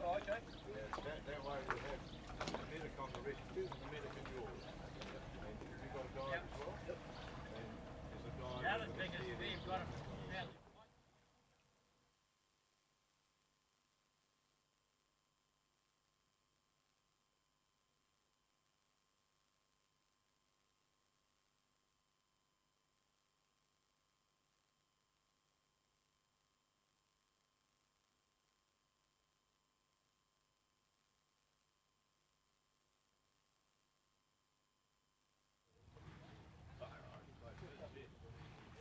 Oh, okay. Yeah, that way we have the medic on the rescue and the medic in yours. And you've got a guide as well? Yep. And there's a guide. The other thing is we've got them fairly quiet.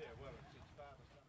Yeah, well, it's farther.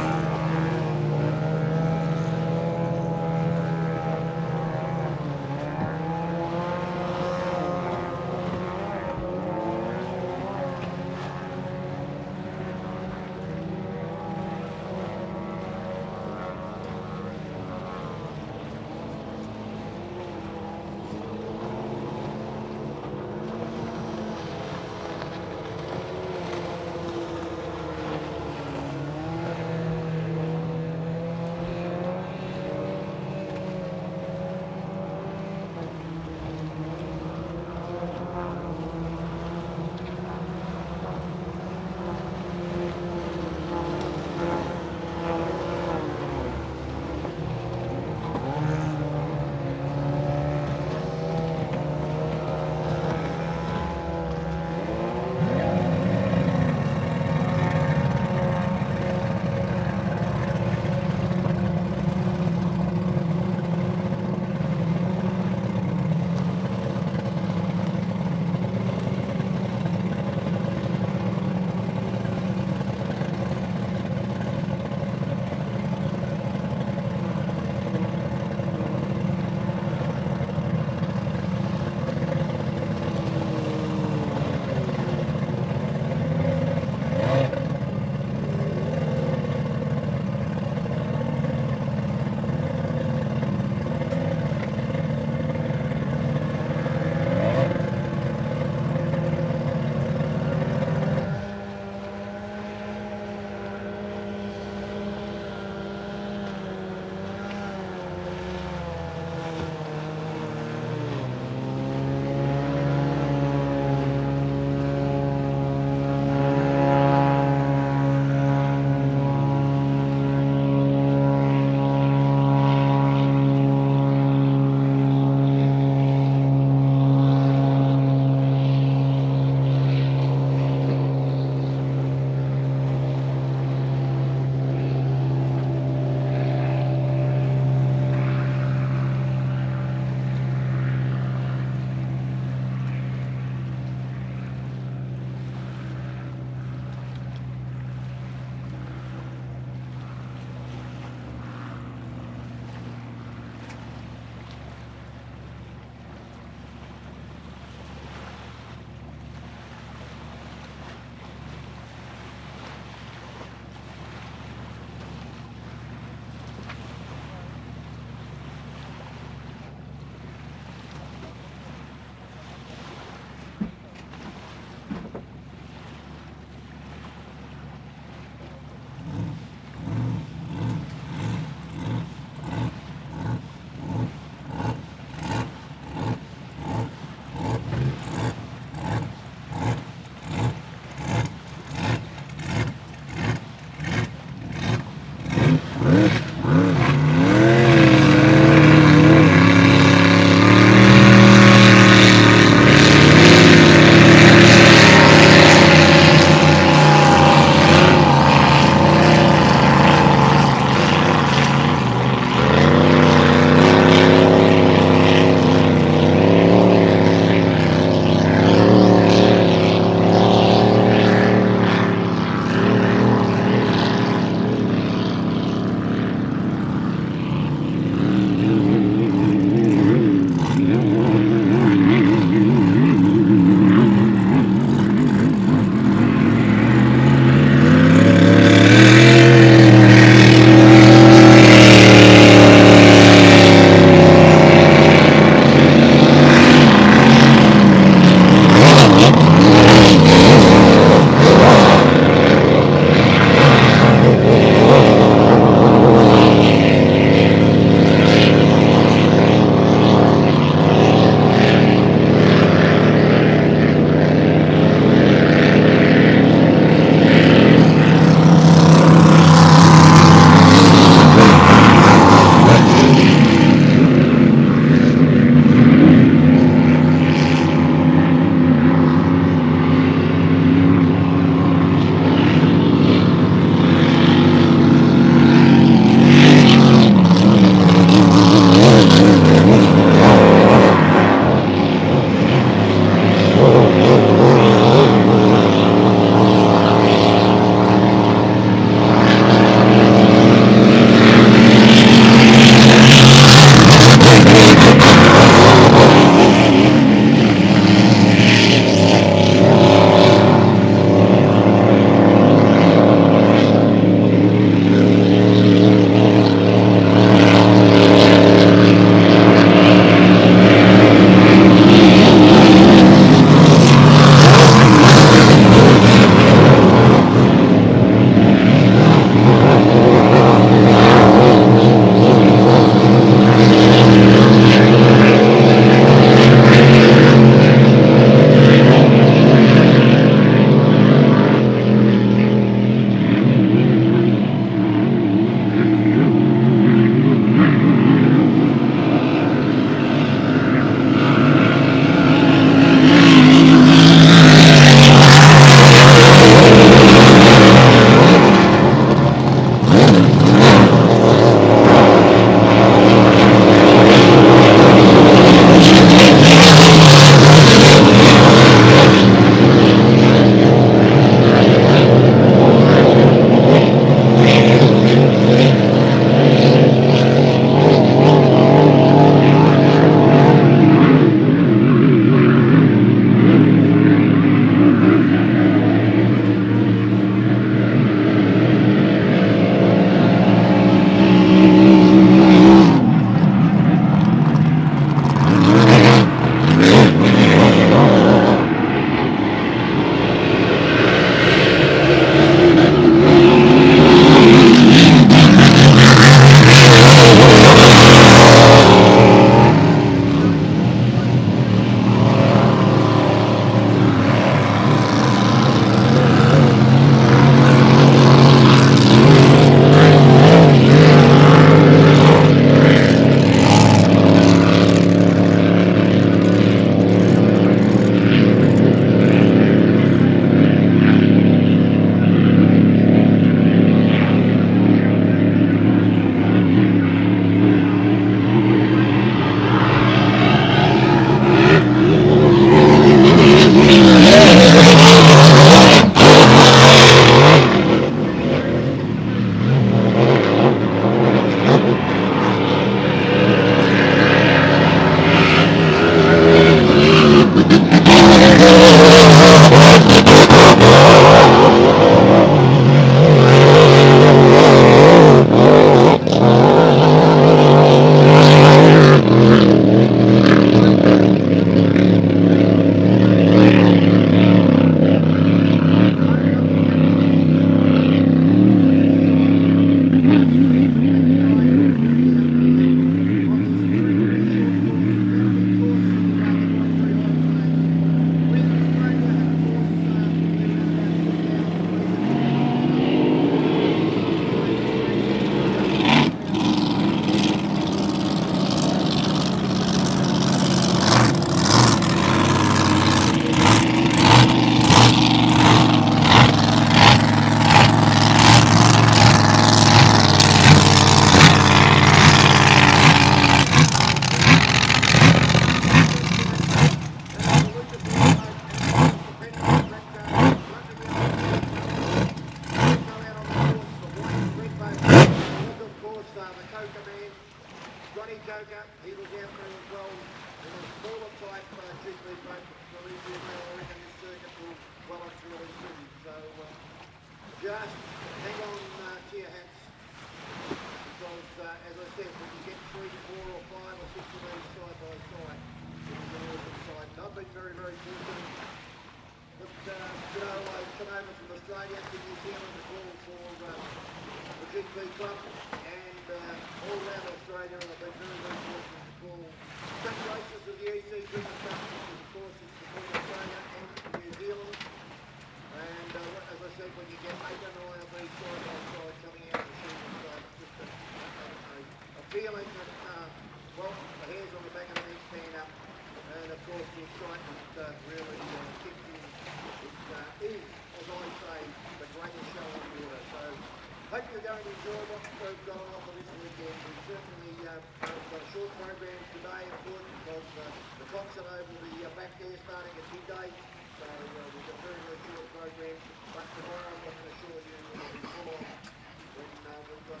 tomorrow, I can assure you, will be full on when we've got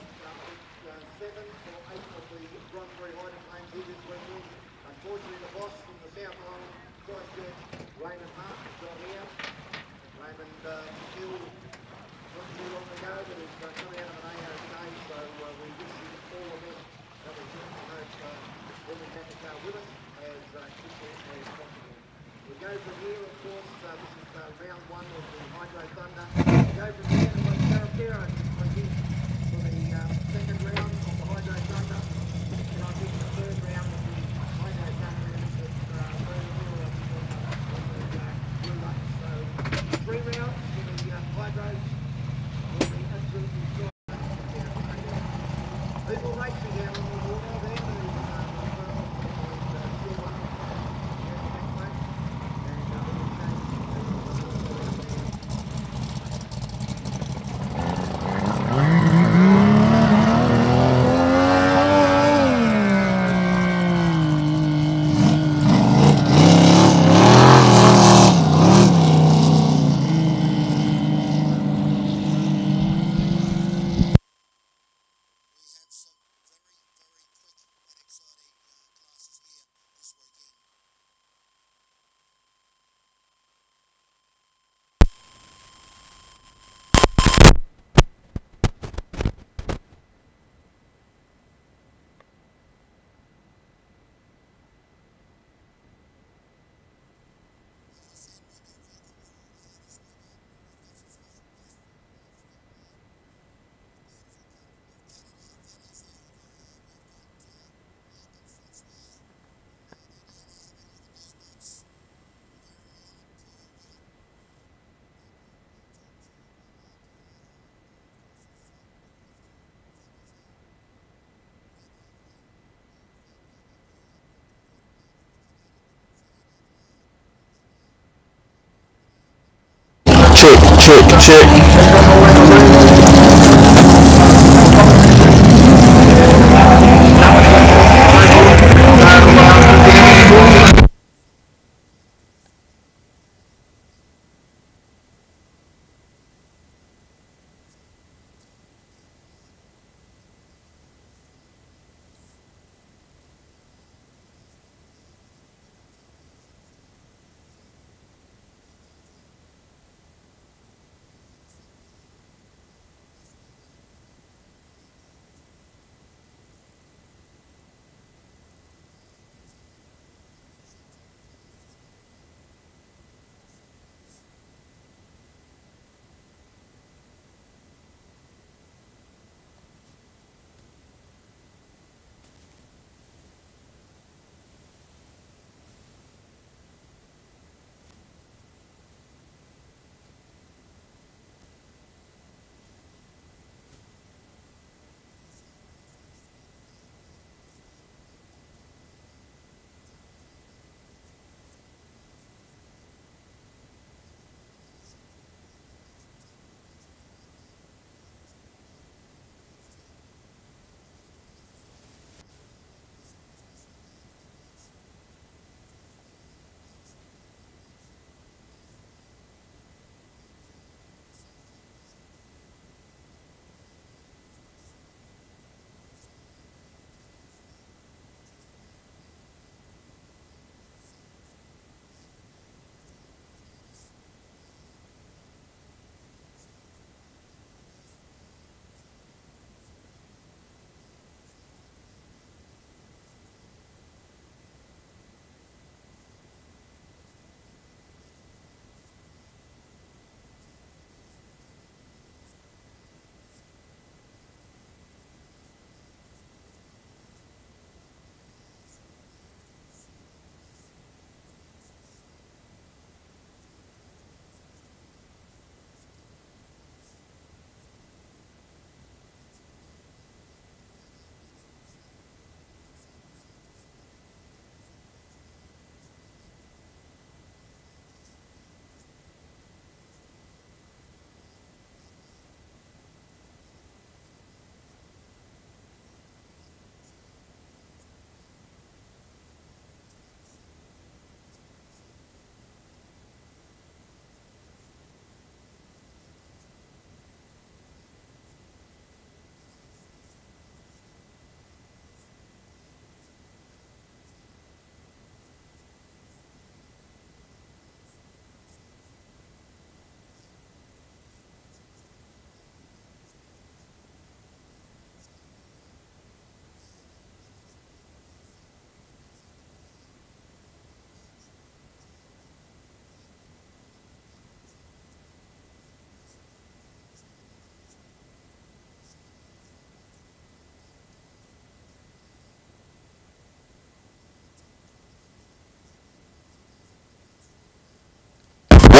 7 or 8 of the Grand Prix Hydroplanes here this weekend. Unfortunately, the boss from the South Island, Christchurch, Raymond Hart, is not here. Raymond killed not too long ago, but he's coming out of an AOK, so we wish him all the best. But we certainly hope he'll be back to with us as quickly as possible. We go from here, of course, this is round 1 of the Hydro Thunder. We go from here, and we've got Carapero for the second round of the Hydro Thunder. And I think the third round of the Hydro Thunder is at very little on the blue lake. So 3 rounds for the Hydros will be absolutely fine. People racing down on the water there, check.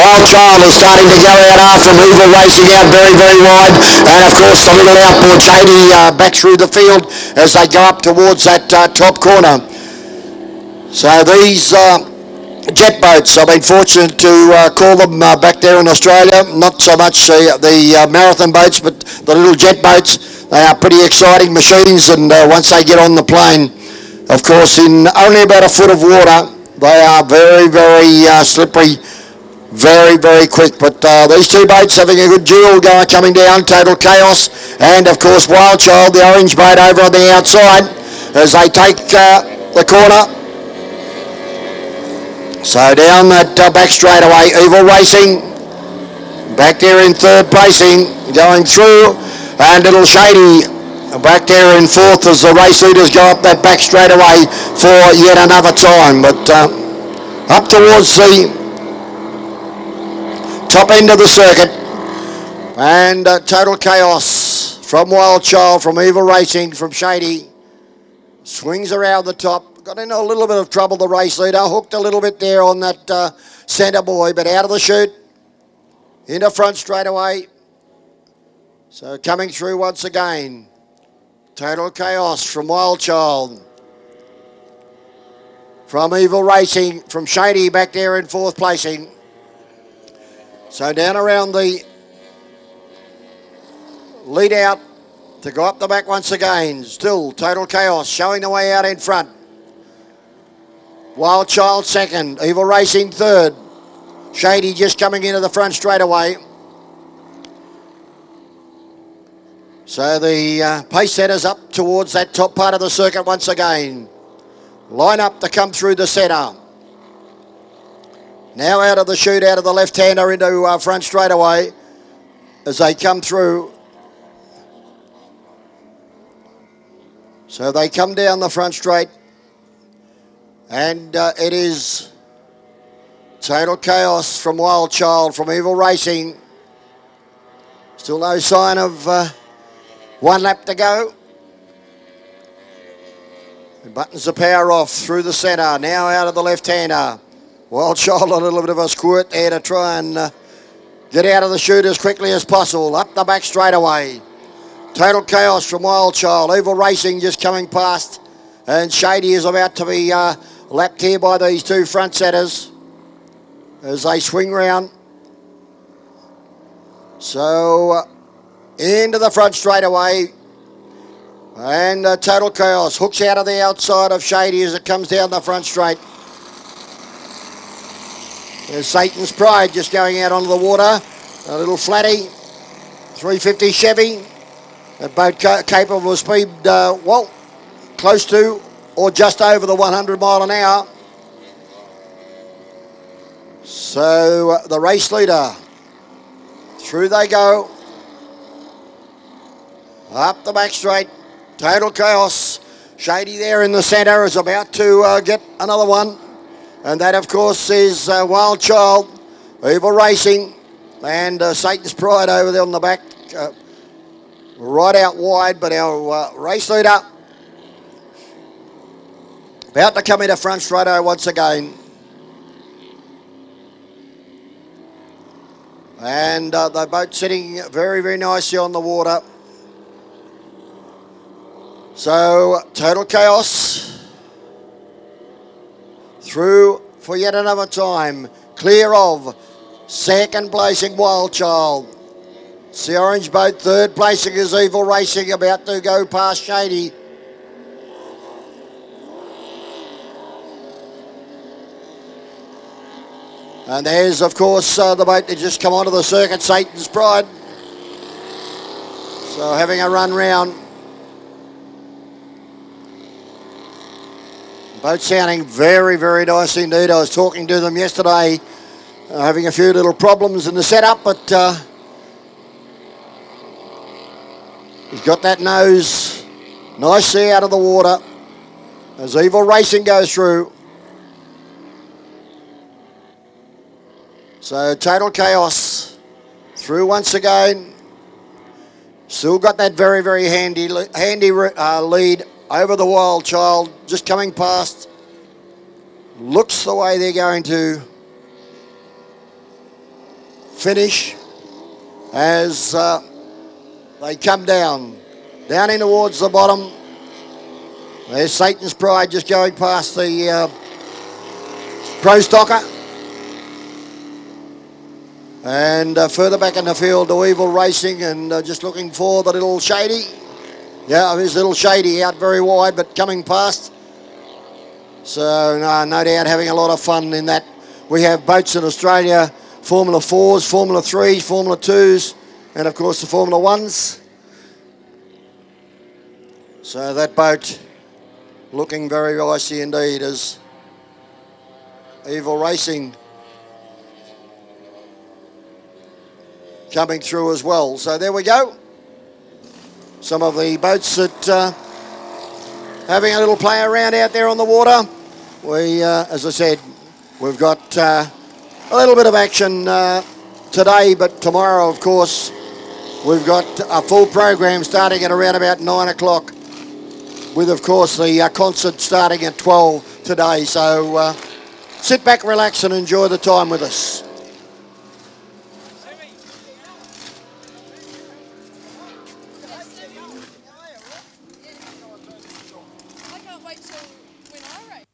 Wild Child is starting to go out after Evil Racing out very, very wide. And of course the little outboard Shady back through the field as they go up towards that top corner. So these jet boats, I've been fortunate to call them back there in Australia. Not so much the marathon boats, but the little jet boats. They are pretty exciting machines, and once they get on the plane, of course, in only about a foot of water, they are very, very slippery, very, very quick. But these two boats having a good duel going, coming down, Total Chaos, and of course Wild Child, the orange boat over on the outside, as they take the corner. So down that back straightaway, Evil Racing back there in third placing, going through, and Little Shady back there in fourth as the race leaders go up that back straightaway for yet another time. But up towards the top end of the circuit, and Total Chaos from Wild Child, from Evil Racing, from Shady, swings around the top. Got into a little bit of trouble, the race leader. Hooked a little bit there on that centre boy, but out of the chute. Into front straight away. So coming through once again. Total Chaos from Wild Child. From Evil Racing, from Shady back there in fourth placing. So down around the lead out to go up the back once again. Still Total Chaos showing the way out in front. Wild Child second, Evil Racing third, Shady just coming into the front straight away. So the pace setters up towards that top part of the circuit once again. Line up to come through the centre. Now out of the chute, out of the left-hander into front straight away as they come through. So they come down the front straight. And it is Total Chaos from Wild Child, from Evil Racing. Still no sign of one lap to go. And buttons the power off through the centre. Now out of the left-hander. Wild Child a little bit of a squirt there to try and get out of the chute as quickly as possible. Up the back straight away. Total Chaos from Wild Child. Evil Racing just coming past. And Shady is about to be lapped here by these two front setters as they swing round. So into the front straight away, and Total Chaos hooks out of the outside of Shady as it comes down the front straight. There's Satan's Pride just going out onto the water, a little flatty, 350 Chevy, a boat capable of speed, well, close to or just over the 100 mile an hour. So the race leader, through they go. Up the back straight, Total Chaos. Shady there in the centre is about to get another one. And that of course is Wild Child, Evil Racing, and Satan's Pride over there on the back. Right out wide, but our race leader about to come into front straight once again. And they're both sitting very, very nicely on the water. So Total Chaos through for yet another time. Clear of second placing Wild Child. It's the orange boat. Third placing is Evil Racing, about to go past Shady. And there's, of course, the boat that just come onto the circuit, Satan's Pride. So having a run round. Boat sounding very, very nice indeed. I was talking to them yesterday, having a few little problems in the setup, but he's got that nose nicely out of the water as Evil Racing goes through. So Total Chaos through once again. Still got that very, very handy lead over the Wild Child, just coming past. Looks the way they're going to finish as they come down in towards the bottom. There's Satan's Pride just going past the Pro Stocker. And further back in the field, the Evil Racing, and just looking for the Little Shady. Yeah, there's Little Shady out very wide, but coming past. So no doubt having a lot of fun in that. We have boats in Australia, Formula 4s, Formula 3s, Formula 2s, and of course the Formula 1s. So that boat looking very icy indeed as Evil Racing coming through as well. So there we go. Some of the boats that having a little play around out there on the water. We, as I said, we've got a little bit of action today, but tomorrow, of course, we've got a full program starting at around about 9 o'clock with, of course, the concert starting at 12 today. So sit back, relax, and enjoy the time with us. I can't wait till when I race.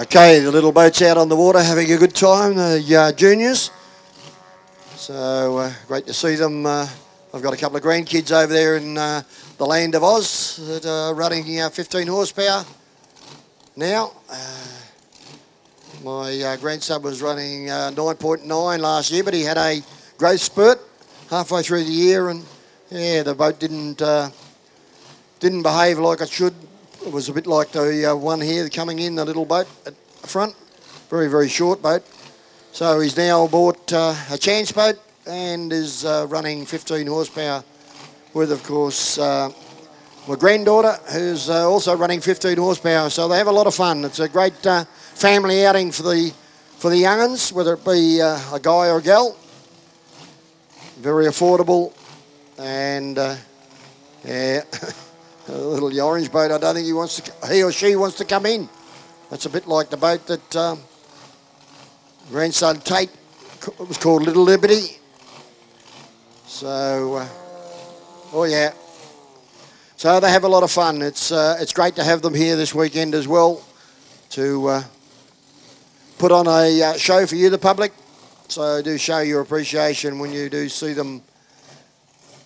Okay, the little boat's out on the water having a good time, the juniors. So great to see them. I've got a couple of grandkids over there in the land of Oz that are running 15 horsepower now. My grandson was running 9.9 last year, but he had a growth spurt halfway through the year, and yeah, the boat didn't behave like it should. It was a bit like the one here coming in, the little boat at the front. Very, very short boat. So he's now bought a chance boat and is running 15 horsepower with, of course, my granddaughter, who's also running 15 horsepower. So they have a lot of fun. It's a great family outing for the young'uns, whether it be a guy or a gal. Very affordable, and yeah, a little orange boat. I don't think he or she wants to come in. That's a bit like the boat that grandson Tate, it was called Little Liberty. So, oh yeah. So they have a lot of fun. It's great to have them here this weekend as well to put on a show for you, the public. So do show your appreciation when you do see them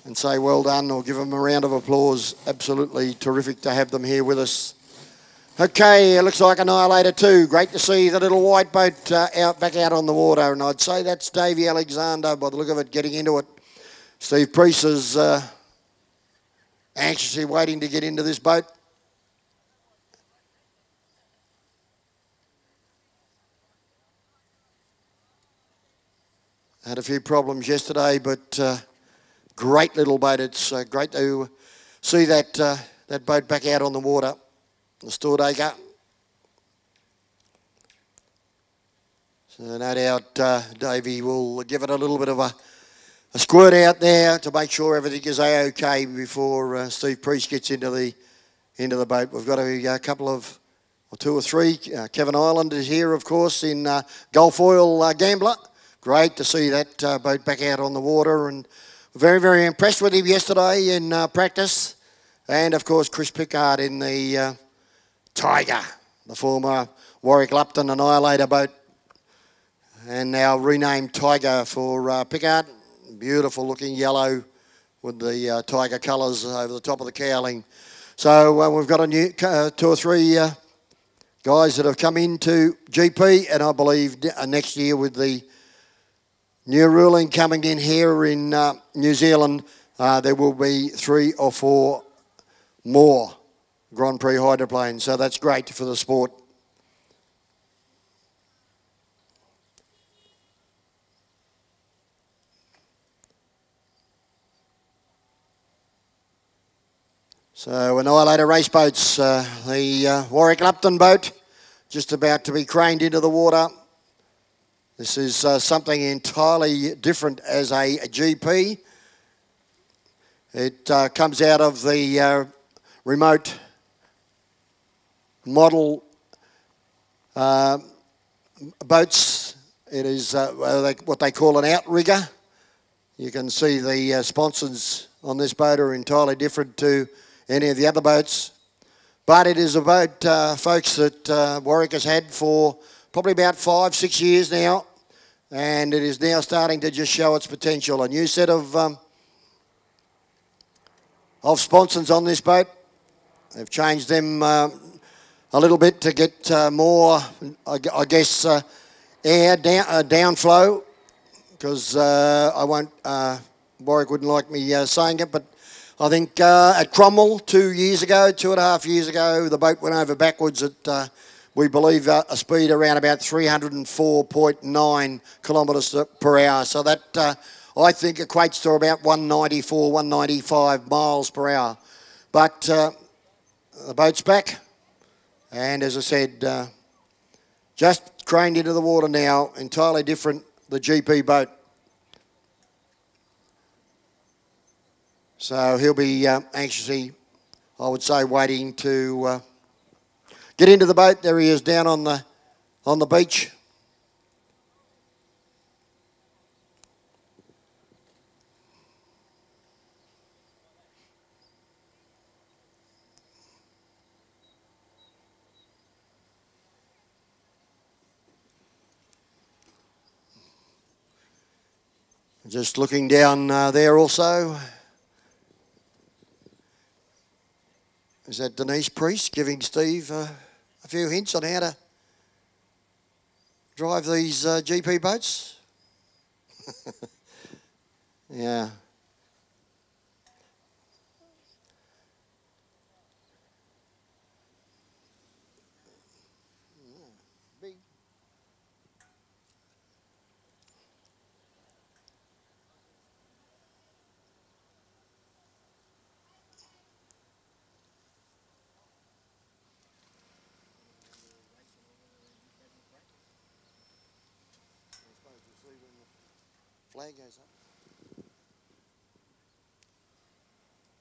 and say well done or give them a round of applause. Absolutely terrific to have them here with us. Okay, it looks like Annihilator 2. Great to see the little white boat back out on the water, and I'd say that's Davey Alexander by the look of it getting into it. Steve Priest is anxiously waiting to get into this boat. Had a few problems yesterday, but great little boat. It's great to see that that boat back out on the water, the Stordacre. So no doubt Davey will give it a little bit of a squirt out there to make sure everything is okay before Steve Priest gets into the boat. We've got a couple of, or two or three. Kevin Island is here, of course, in Gulf Oil Gambler. Great to see that boat back out on the water, and very, very impressed with him yesterday in practice. And, of course, Chris Pickard in the Tiger, the former Warwick Lupton Annihilator boat, and now renamed Tiger for Pickard. Beautiful looking yellow with the Tiger colours over the top of the cowling. So we've got a new two or three guys that have come into GP, and I believe next year with the new ruling coming in here in New Zealand, there will be 3 or 4 more Grand Prix hydroplanes. So that's great for the sport. So Annihilator race boats, the Warwick Lupton boat, just about to be craned into the water. This is something entirely different as a GP. It comes out of the remote model boats. It is what they call an outrigger. You can see the sponsons on this boat are entirely different to any of the other boats. But it is a boat, folks, that Warwick has had for probably about 5-6 years now, and it is now starting to just show its potential. A new set of sponsons on this boat. They've changed them a little bit to get more, I guess, air downflow, because I won't, Warwick wouldn't like me saying it, but I think at Cromwell 2.5 years ago, the boat went over backwards at, we believe, a speed around about 304.9 kilometres per hour. So that, I think, equates to about 194, 195 miles per hour. But the boat's back, and as I said, just craned into the water now, entirely different, the GP boat. So he'll be anxiously, I would say, waiting to get into the boat. There he is down on the beach. Just looking down there also. Is that Denise Priest giving Steve a few hints on how to drive these GP boats? Yeah. Flag goes up.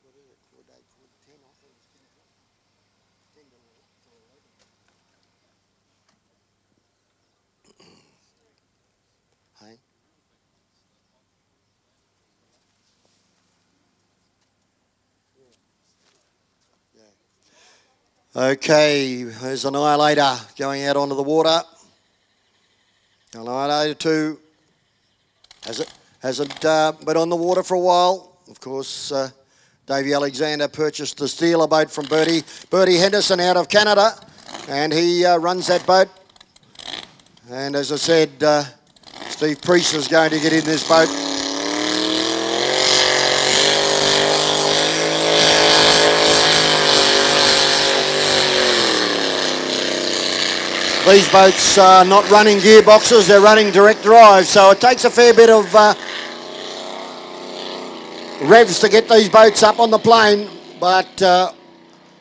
What is it? Quarter 10 off. 10 to 11. Hey? Okay, there's Annihilator going out onto the water. Annihilator 2 hasn't been on the water for a while. Of course, Davey Alexander purchased the Steeler boat from Bertie Henderson out of Canada, and he runs that boat. And as I said, Steve Priest is going to get in this boat. These boats are not running gearboxes, they're running direct drive, so it takes a fair bit of revs to get these boats up on the plane, but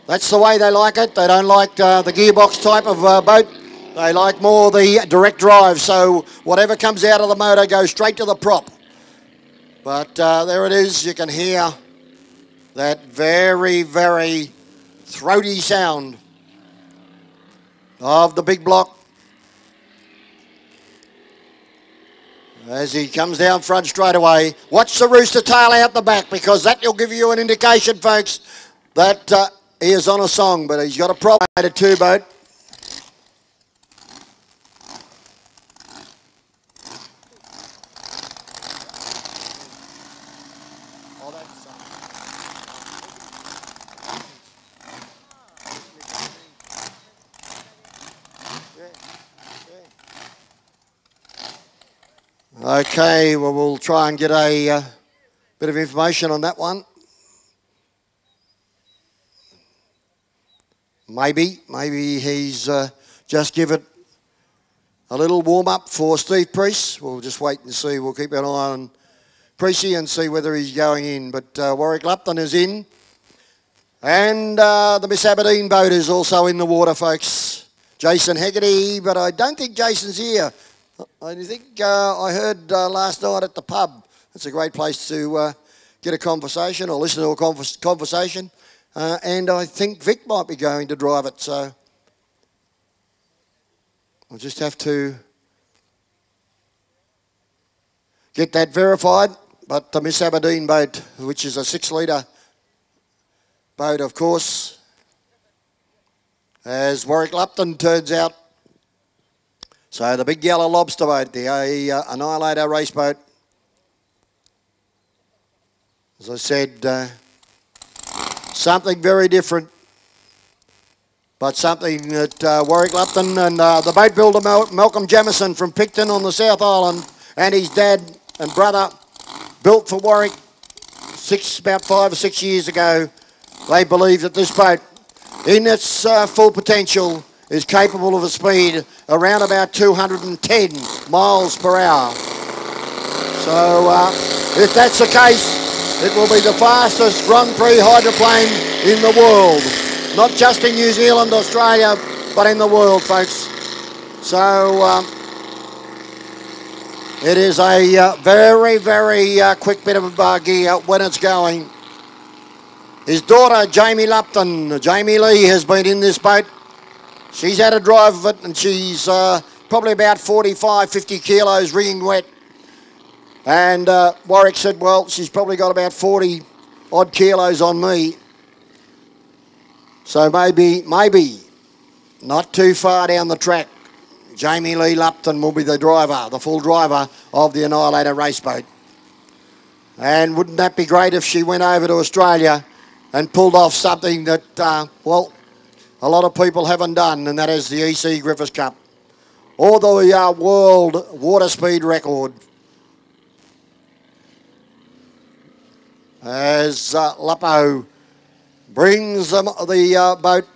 that's the way they like it. They don't like the gearbox type of boat. They like more the direct drive, so whatever comes out of the motor goes straight to the prop. But there it is, you can hear that very, very throaty sound of the big block as he comes down front straight away. Watch the rooster tail out the back, because that will give you an indication, folks, that he is on a song, but he's got a prop at a 2 boat. Okay, well, we'll try and get a bit of information on that one. Maybe he's just give it a little warm-up for Steve Priest. We'll just wait and see. We'll keep an eye on Priesty and see whether he's going in. But Warwick Lupton is in. And the Miss Aberdeen boat is also in the water, folks. Jason Hegarty, but I don't think Jason's here. I think I heard last night at the pub. It's a great place to get a conversation or listen to a conversation. And I think Vic might be going to drive it, so we'll just have to get that verified. But the Miss Aberdeen boat, which is a 6-litre boat, of course, as Warwick Lupton turns out. So the big yellow lobster boat, the Annihilator race boat. As I said, something very different, but something that Warwick Lupton and the boat builder Malcolm Jamieson from Picton on the South Island and his dad and brother built for Warwick about 5 or 6 years ago. They believe that this boat, in its full potential, is capable of a speed around about 210 miles per hour. So if that's the case, it will be the fastest Grand Prix hydroplane in the world. Not just in New Zealand, Australia, but in the world, folks. So it is a very, very quick bit of gear when it's going. His daughter, Jamie Lupton, Jamie Lee, has been in this boat. She's had a drive of it, and she's probably about 45, 50 kilos wringing wet. And Warwick said, well, she's probably got about 40 odd kilos on me. So maybe, not too far down the track, Jamie Lee Lupton will be the driver, the full driver of the Annihilator race boat. And wouldn't that be great if she went over to Australia and pulled off something that, well, a lot of people haven't done, and that is the EC Griffiths Cup, or the world water speed record. As Lapo brings the boat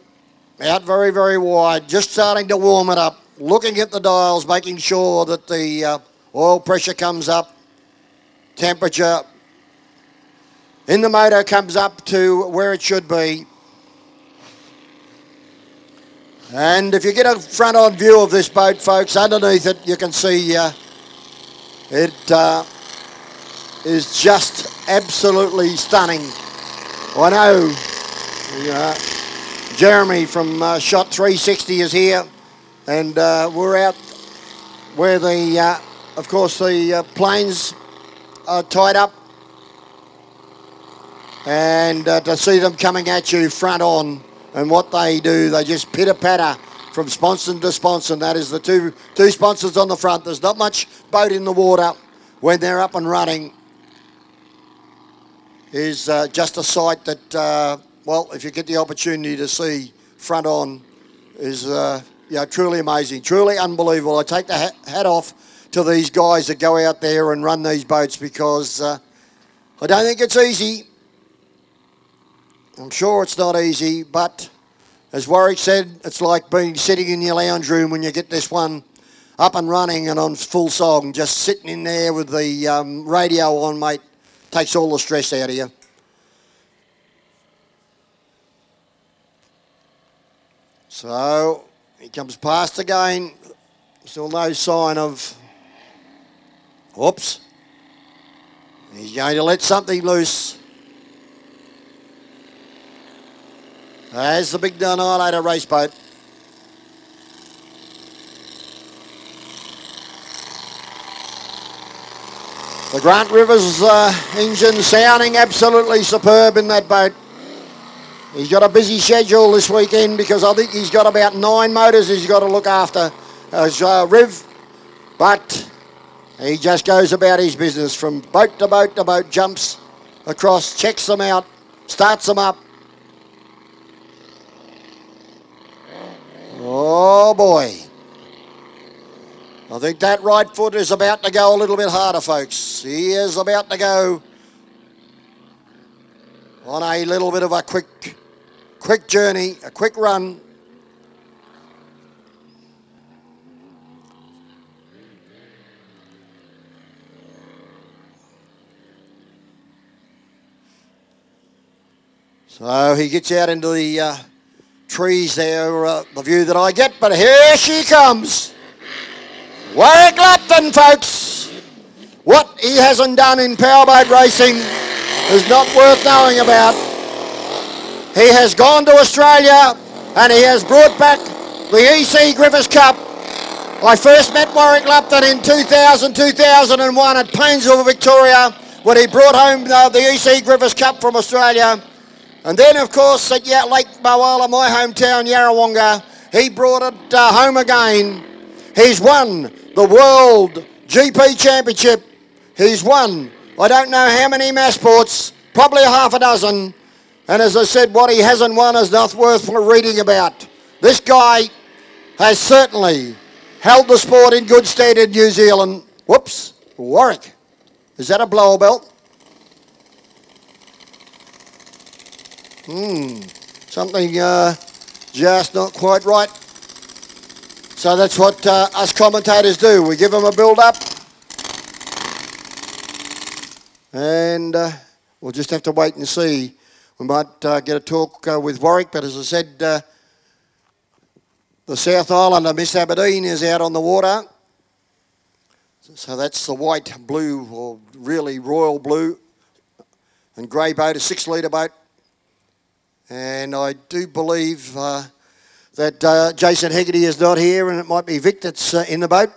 out very, very wide, just starting to warm it up, looking at the dials, making sure that the oil pressure comes up, temperature in the motor comes up to where it should be. And if you get a front-on view of this boat, folks, underneath it you can see it is just absolutely stunning. I know Jeremy from Shot 360 is here, and we're out where the, of course, the planes are tied up, and to see them coming at you front on, and what they do, they just pitter-patter from sponson to sponson. That is the two sponsons on the front. There's not much boat in the water when they're up and running. Is just a sight that, well, if you get the opportunity to see front on, is truly amazing, truly unbelievable. I take the hat off to these guys that go out there and run these boats, because I don't think it's easy. I'm sure it's not easy, but as Warwick said, it's like sitting in your lounge room when you get this one up and running and on full song, just sitting in there with the radio on, mate. Takes all the stress out of you. So he comes past again. Still no sign of, whoops. He's going to let something loose. There's the big Annihilator race boat. The Grant Rivers engine sounding absolutely superb in that boat. He's got a busy schedule this weekend, because I think he's got about 9 motors he's got to look after as Riv, but he just goes about his business from boat to boat to boat, jumps across, checks them out, starts them up. Oh boy. I think that right foot is about to go a little bit harder, folks. He is about to go on a little bit of a quick journey, a quick run. So he gets out into the trees there, the view that I get, but here she comes. Warwick Lupton, folks. What he hasn't done in powerboat racing is not worth knowing about. He has gone to Australia and he has brought back the EC Griffiths Cup. I first met Warwick Lupton in 2001 at Painesville, Victoria, when he brought home the EC Griffiths Cup from Australia. And then, of course, at Lake Taupo, my hometown, Yarrawonga, he brought it home again. He's won the World GP Championship. He's won, I don't know how many mass sports, probably half a dozen. And as I said, what he hasn't won is not worth reading about. This guy has certainly held the sport in good stead in New Zealand. Whoops, Warwick. Is that a blower belt? Something just not quite right. So that's what us commentators do. We give them a build-up. And we'll just have to wait and see. We might get a talk with Warwick, but as I said, the South Island of Miss Aberdeen is out on the water. So that's the white, blue, or really royal blue and grey boat, a 6-litre boat. And I do believe that Jason Hegarty is not here, and it might be Vic that's in the boat.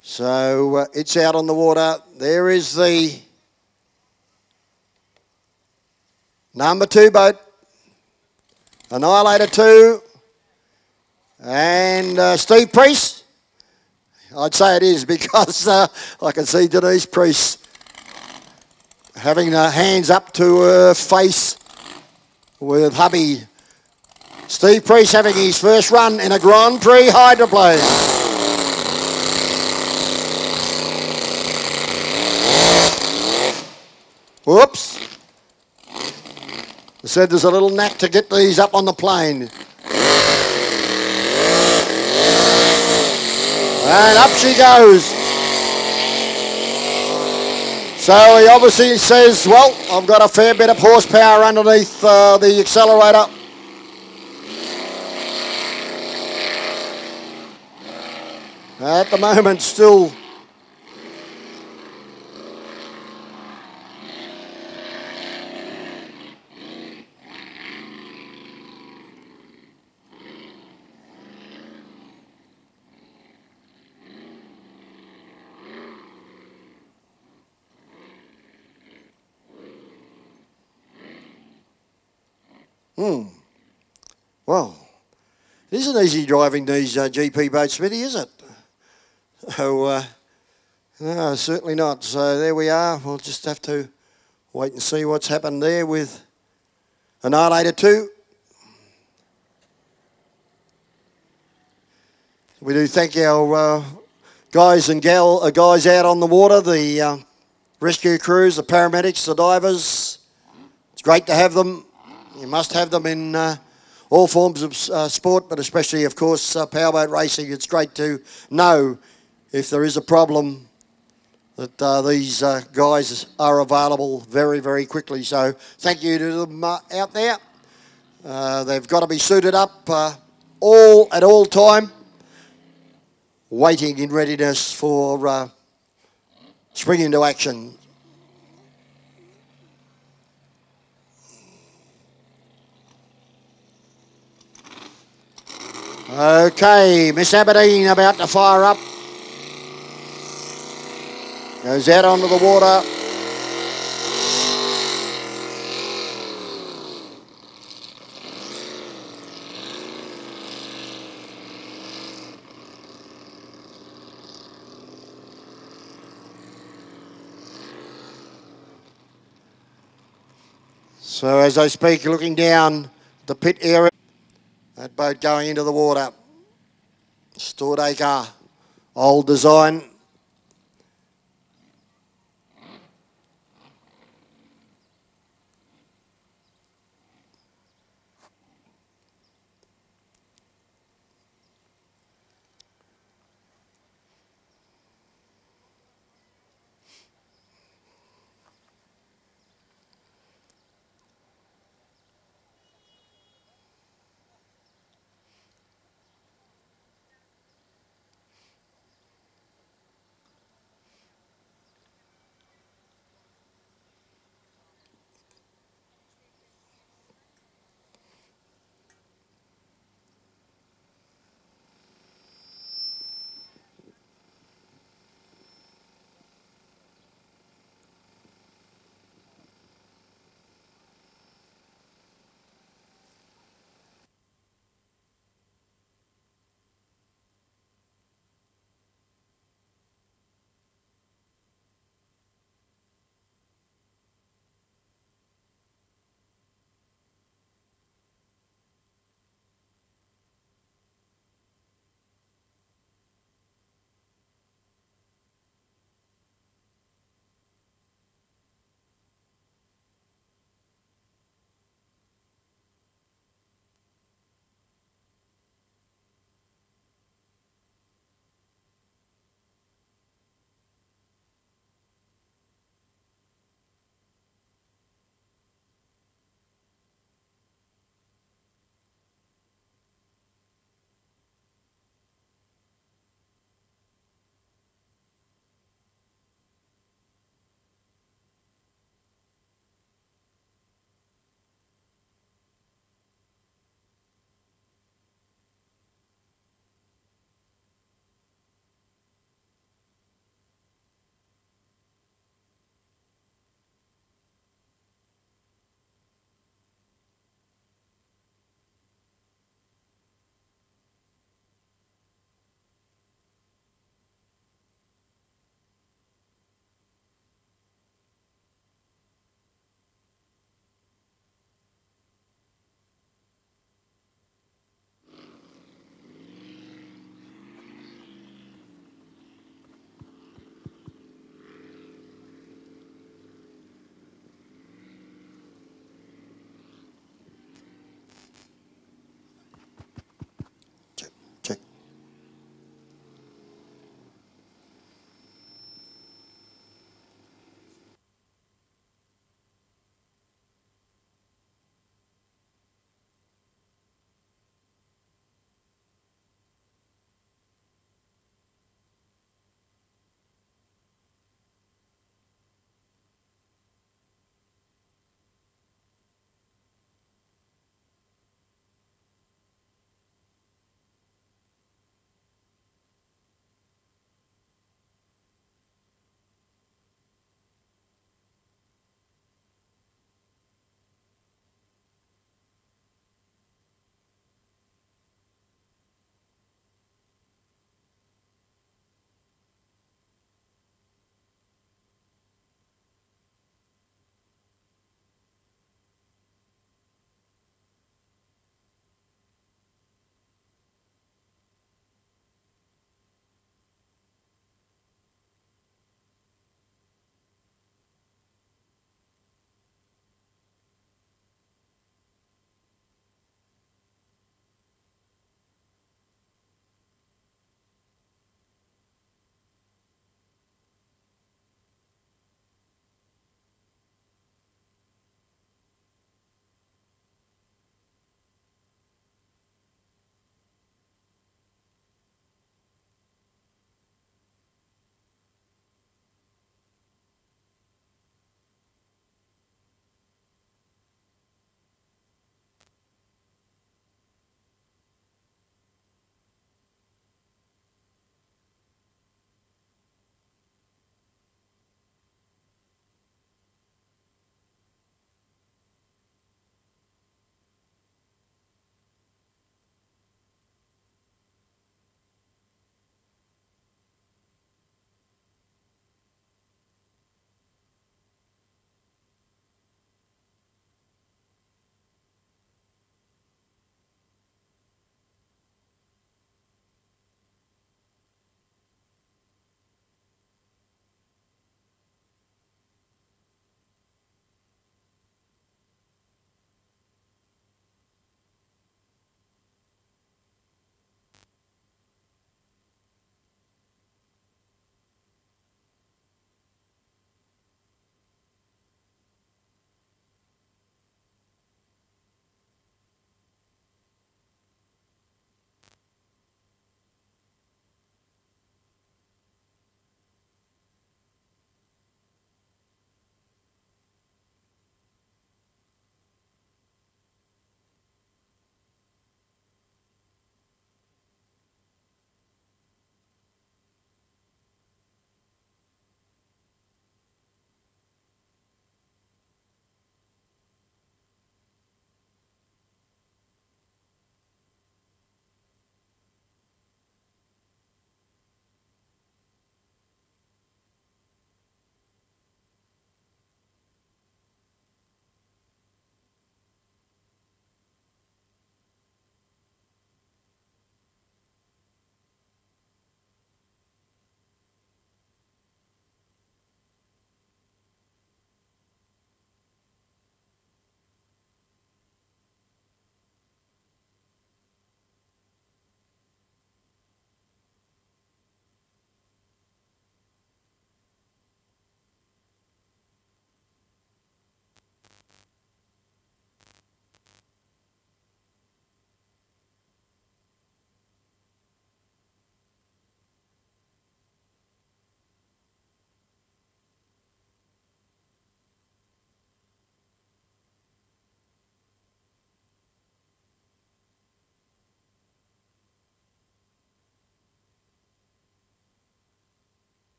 So it's out on the water. There is the number 2 boat, Annihilator 2, and Steve Priest. I'd say it is, because I can see Denise Priest having her hands up to her face with hubby. Steve Priest having his first run in a Grand Prix hydroplane. Whoops. I said there's a little knack to get these up on the plane. And up she goes. So he obviously says, well, I've got a fair bit of horsepower underneath the accelerator. At the moment, still well, it isn't easy driving these GP boats, Smithy, is it? Oh, no, certainly not. So there we are. We'll just have to wait and see what's happened there with Annihilator 2. We do thank our guys and guys out on the water, the rescue crews, the paramedics, the divers. It's great to have them. You must have them in all forms of sport, but especially, of course, powerboat racing. It's great to know if there is a problem that these guys are available very, very quickly. So thank you to them out there. They've got to be suited up at all time, waiting in readiness for spring into action. Okay, Miss Aberdeen about to fire up. Goes out onto the water. So as I speak, looking down the pit area, that boat going into the water. Stordacre, old design.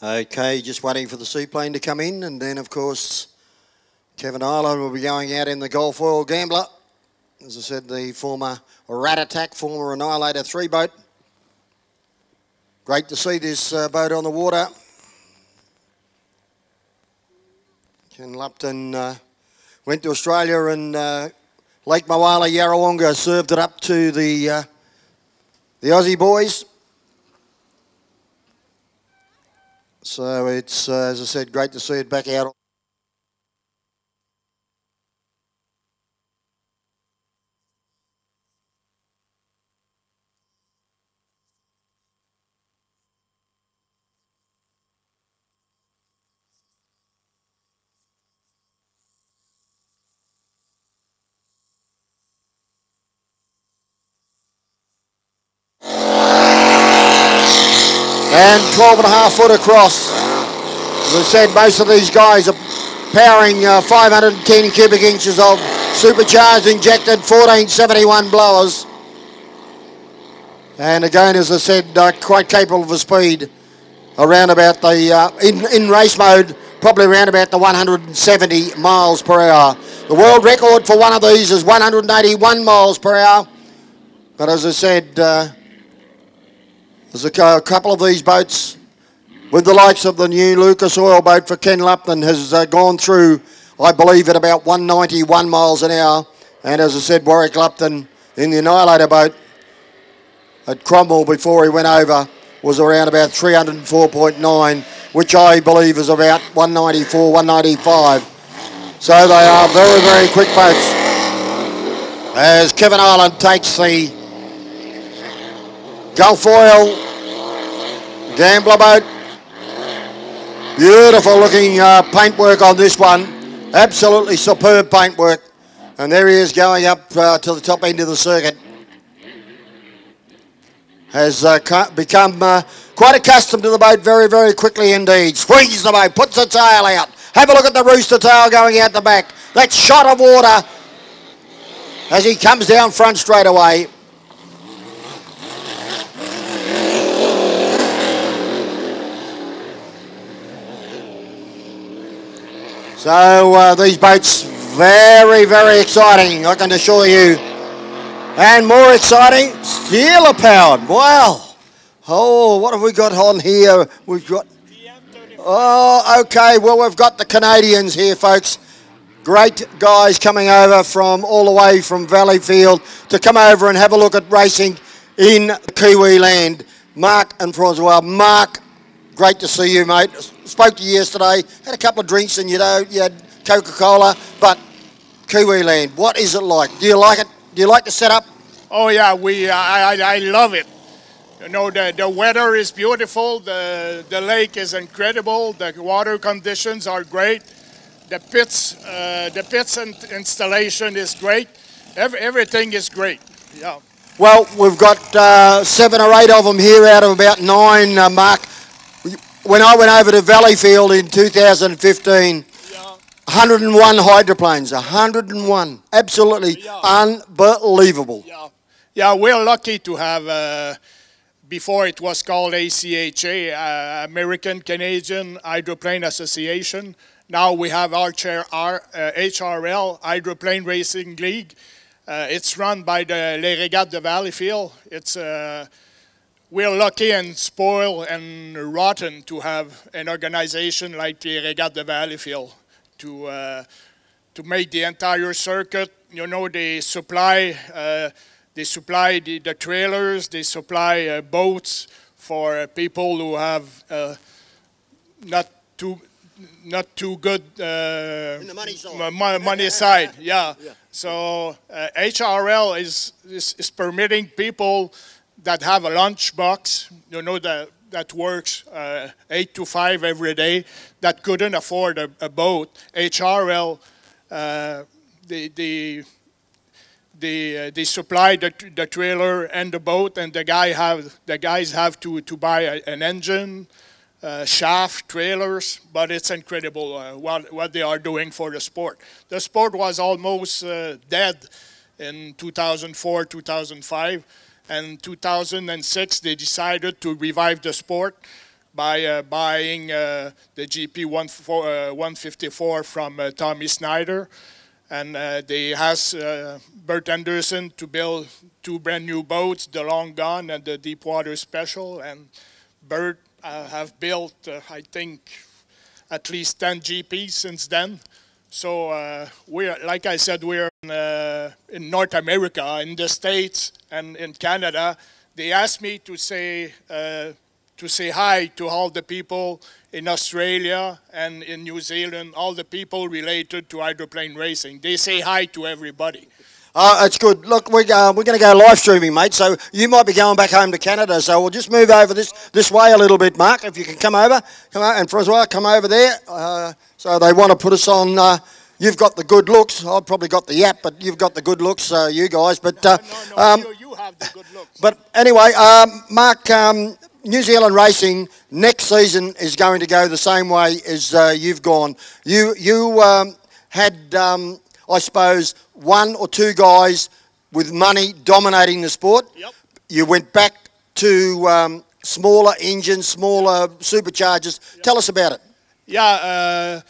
Okay, just waiting for the seaplane to come in, and then of course Kevin Island will be going out in the Gulf Oil Gambler. As I said, the former Rat Attack, former Annihilator 3 boat. Great to see this boat on the water. Ken Lupton went to Australia and Lake Moala, Yarrawonga served it up to the Aussie boys. So it's, as I said, great to see it back out. And 12.5 foot across. As I said, most of these guys are powering 510 cubic inches of supercharged injected 1471 blowers. And again, as I said, quite capable of a speed around about the, in race mode, probably around about the 170 miles per hour. The world record for one of these is 181 miles per hour. But as I said, there's a couple of these boats with the likes of the new Lucas Oil boat for Ken Lupton has gone through, I believe, at about 191 miles an hour. And as I said, Warwick Lupton in the Annihilator boat at Cromwell before he went over was around about 304.9, which I believe is about 194, 195. So they are very, very quick boats. As Kevin Island takes the Gulf Oil Gambler boat. Beautiful looking paintwork on this one. Absolutely superb paintwork. And there he is going up to the top end of the circuit. Has become quite accustomed to the boat very, very quickly indeed. Squeezes the boat, puts the tail out. Have a look at the rooster tail going out the back. That shot of water as he comes down front straight away. So these boats, very, very exciting, I can assure you. And more exciting, Steeler powered. Wow. Oh, what have we got on here? We've got, oh, okay, well, we've got the Canadians here, folks. Great guys coming over from all the way from Valleyfield to come over and have a look at racing in Kiwi land. Mark and Francois. Mark, great to see you, mate. Spoke to you yesterday, had a couple of drinks and you know, you had Coca-Cola, but Kiwi land, what is it like? Do you like it? Do you like the setup? Oh yeah, I love it. You know, the weather is beautiful, the lake is incredible, the water conditions are great, the pits installation is great, everything is great, yeah. Well, we've got 7 or 8 of them here out of about 9, Mark. When I went over to Valleyfield in 2015, 101 hydroplanes, 101, absolutely unbelievable. Yeah, we're lucky to have, before it was called ACHA, American Canadian Hydroplane Association. Now we have HRL, Hydroplane Racing League. It's run by the Les Regattes de Valleyfield. It's we're lucky and spoiled and rotten to have an organization like the Regattes de Valleyfield to make the entire circuit. You know, they supply the trailers, they supply boats for people who have not too good in the money side. Yeah. So HRL is permitting people that have a lunch box, you know, that works 8 to 5 every day, that couldn't afford a boat. HRL, they supply the trailer and the boat, and the guys have to buy an engine, shaft, trailers, but it's incredible what they are doing for the sport. The sport was almost dead in 2004, 2005. And 2006, they decided to revive the sport by buying the GP 154 from Tommy Snyder. And they asked Bert Anderson to build 2 brand new boats, the Long Gun and the Deepwater Special. And Bert have built, I think, at least 10 GPs since then. So we're, like I said, we're in North America, in the States and in Canada. They asked me to say hi to all the people in Australia and in New Zealand, all the people related to hydroplane racing. They say hi to everybody. It's good. Look, we're going to go live streaming, mate, so you might be going back home to Canada, so we'll just move over this way a little bit, Mark, if you can come over. And Francois, come over there. So they want to put us on... You've got the good looks. I've probably got the yap, but you've got the good looks, you guys. But You have the good looks. But anyway, Mark, New Zealand racing next season is going to go the same way as you've gone. You had, I suppose, 1 or 2 guys with money dominating the sport. Yep. You went back to smaller engines, smaller superchargers. Yep. Tell us about it. Yeah.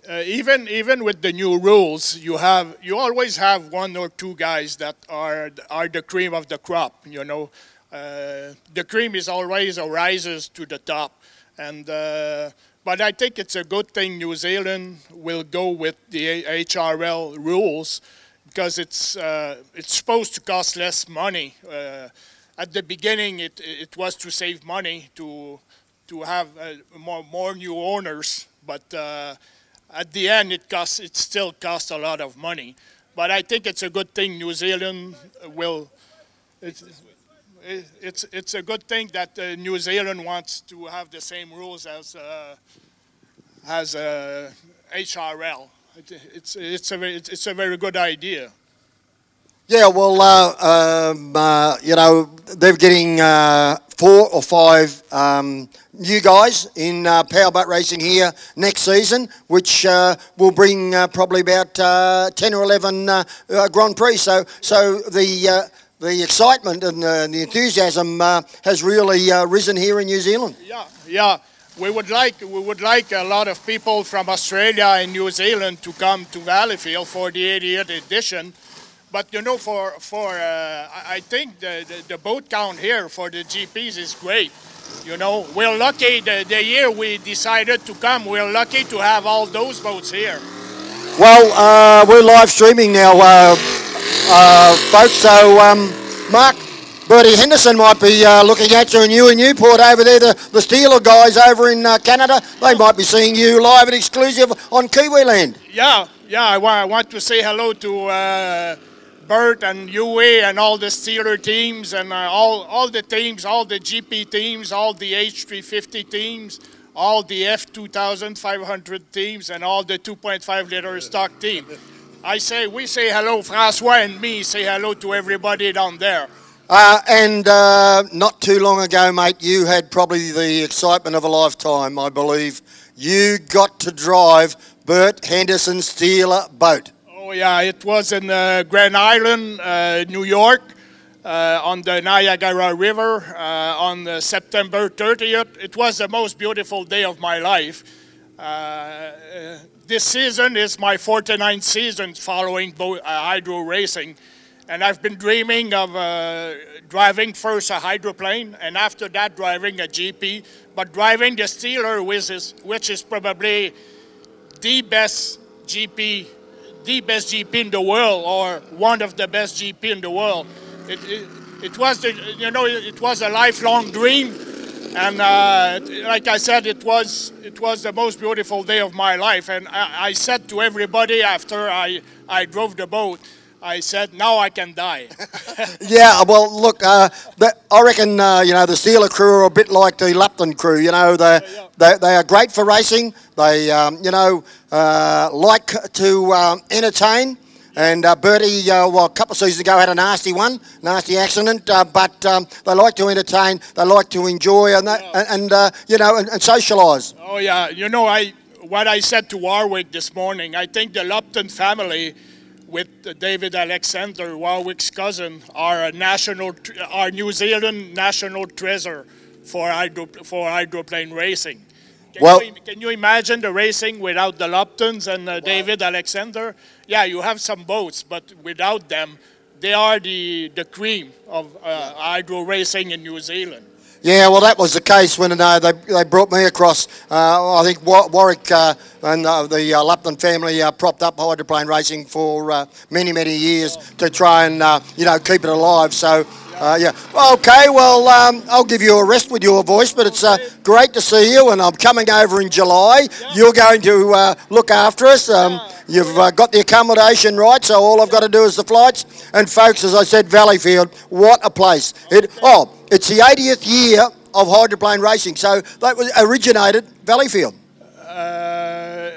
Even with the new rules, you always have 1 or 2 guys that are the cream of the crop. You know, the cream is always rises to the top, and but I think it's a good thing New Zealand will go with the HRL rules, because it's supposed to cost less money. At the beginning, it was to save money to have more new owners, but at the end, it still costs a lot of money. But I think it's a good thing New Zealand will. It's a good thing that New Zealand wants to have the same rules as HRL. It's a very good idea. Yeah, well, you know, they're getting 4 or 5 new guys in powerboat racing here next season, which will bring probably about 10 or 11 Grand Prix. So the excitement and the enthusiasm has really risen here in New Zealand. Yeah. We would like a lot of people from Australia and New Zealand to come to Valleyfield for the 80th edition. But you know, I think the boat count here for the GPs is great. You know, we're lucky the year we decided to come. We're lucky to have all those boats here. Well, we're live streaming now, folks. So, Mark, Bertie Henderson might be looking at you, and you in Newport over there, the Steeler guys over in Canada. They might be seeing you live and exclusive on Kiwiland. Yeah. I want to say hello to Bert and Yue and all the Steeler teams and all the teams, all the GP teams, all the H350 teams, all the F2500 teams, and all the 2.5 liter stock team. We say hello, Francois and me say hello to everybody down there. And not too long ago, mate, you had probably the excitement of a lifetime, I believe. You got to drive Bert Henderson's Steeler boat. Oh yeah, it was in Grand Island, New York, on the Niagara River on September 30th. It was the most beautiful day of my life. This season is my 49th season following hydro racing, and I've been dreaming of driving first a hydroplane, and after that driving a GP, but driving the Steeler, which is probably the best GP in the world, or one of the best GP in the world. It was a lifelong dream, and like I said, it was the most beautiful day of my life. And I said to everybody after I drove the boat, I said, now I can die. Yeah, well, look, I reckon, you know, the Steeler crew are a bit like the Lupton crew. You know, they are great for racing. They, you know, like to entertain. And Bertie, well, a couple of seasons ago had a nasty accident. But they like to entertain. They like to enjoy and you know, and socialise. Oh yeah, you know, what I said to Warwick this morning. I think the Lupton family, with David Alexander, Warwick's cousin, are New Zealand national treasure for hydroplane racing. Well- Can you imagine the racing without the Luptons and David Alexander? Yeah, you have some boats, but without them, they are the cream of hydro racing in New Zealand. Yeah, well, that was the case when they brought me across. I think Warwick and the Lupton family propped up hydroplane racing for many, many years to try and keep it alive. So. Yeah. Okay. Well, I'll give you a rest with your voice, but it's great to see you. And I'm coming over in July. Yeah. You're going to look after us. You've got the accommodation right, so all I've got to do is the flights. And folks, as I said, Valleyfield, what a place! It's the 80th year of hydroplane racing. So that was originated Valleyfield.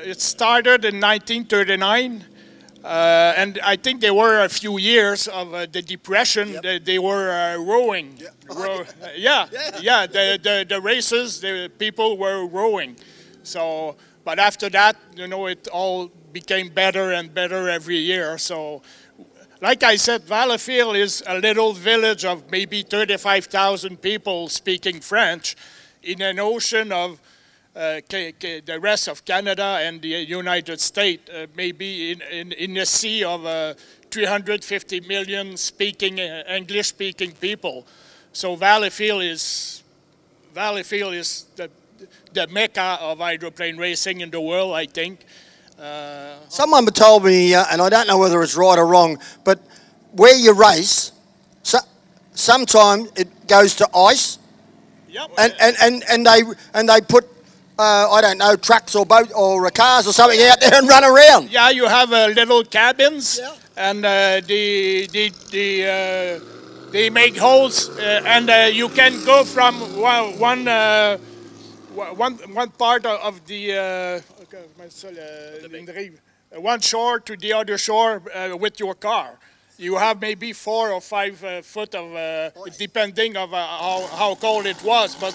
It started in 1939. And I think there were a few years of the Depression. Yep. They were rowing. Yep. The races, the people were rowing. So, but after that, it all became better and better every year. So, like I said, Valleyfield is a little village of maybe 35,000 people speaking French in an ocean of the rest of Canada and the United States, maybe in a sea of 350 million English-speaking people. So Valleyfield is the mecca of hydroplane racing in the world, I think. Someone told me, and I don't know whether it's right or wrong, but where you race, sometimes it goes to ice, yep. and they put. I don't know, trucks or boat or cars or something out there and run around. Yeah, you have little cabins, and they make holes, and you can go from one part of the one shore to the other shore with your car. You have maybe 4 or 5 foot of, depending of how cold it was. But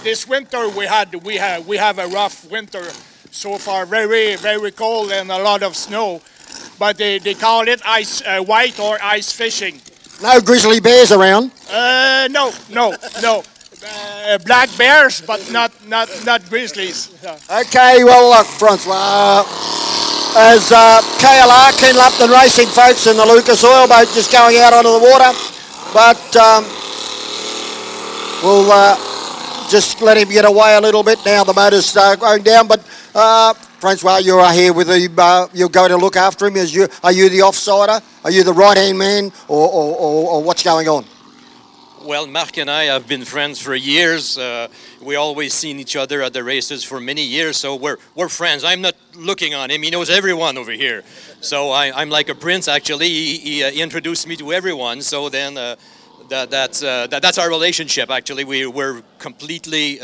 this winter we have a rough winter so far, very, very cold and a lot of snow. But they call it ice white or ice fishing. No grizzly bears around? No. Black bears, but not grizzlies. Okay, well look, Francois. As KLR, Ken Lupton Racing folks in the Lucas Oil boat just going out onto the water. But we'll just let him get away a little bit now. The motor's going down. But Francois, you are here with him. You'll go to look after him. Are you the offsider? Are you the right-hand man? Or what's going on? Well, Mark and I have been friends for years. We always seen each other at the races for many years, so we're friends. I'm not looking on him. He knows everyone over here. So I'm like a prince, actually. He introduced me to everyone, so then that's our relationship, actually. We're completely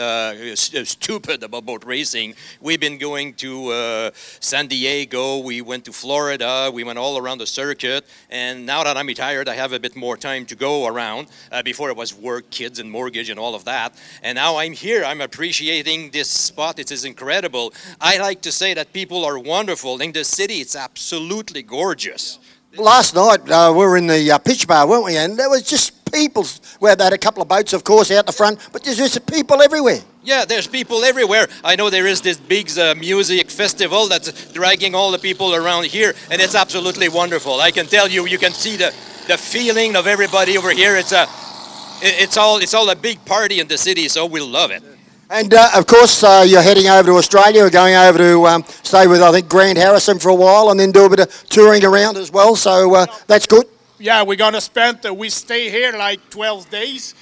stupid about boat racing. We've been going to San Diego, we went to Florida, we went all around the circuit, and now that I'm retired, I have a bit more time to go around. Before it was work, kids, and mortgage, and all of that. And now I'm here, I'm appreciating this spot. It is incredible. I like to say that people are wonderful. In the city, it's absolutely gorgeous. Last night, we were in the pitch bar, weren't we? And there was just people. We had a couple of boats, of course, out the front, but there's just people everywhere. Yeah, there's people everywhere. I know there is this big music festival that's dragging all the people around here, and it's absolutely wonderful. I can tell you, you can see the feeling of everybody over here. It's all a big party in the city, so we'll love it. And, of course, you're heading over to Australia. We're going over to stay with, I think, Grant Harrison for a while and then do a bit of touring around as well. So that's good. Yeah, we're going to spend, we stay here like 12 days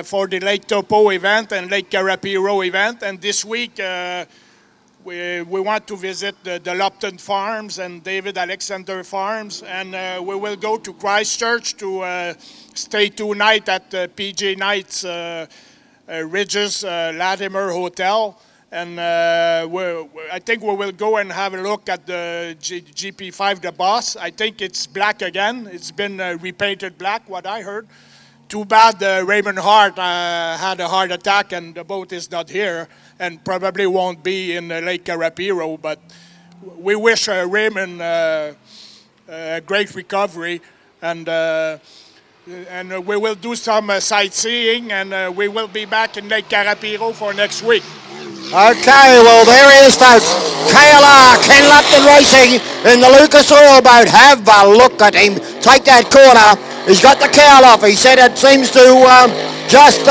for the Lake Taupo event and Lake Carapiro event. And this week, we want to visit the Lupton Farms and David Alexander Farms. And we will go to Christchurch to stay 2 nights at PJ Knight's Ridges Latimer Hotel, and I think we will go and have a look at the GP5, the boss. I think it's black again. It's been repainted black, what I heard. Too bad Raymond Hart had a heart attack and the boat is not here and probably won't be in Lake Carapiro, but we wish Raymond a great recovery, and and we will do some sightseeing, and we will be back in Lake Carapiro for next week. Okay, well there he is, folks. KLR, Ken Lupton Racing in the Lucas Oil boat. Have a look at him take that corner. He's got the cowl off. He said it seems to just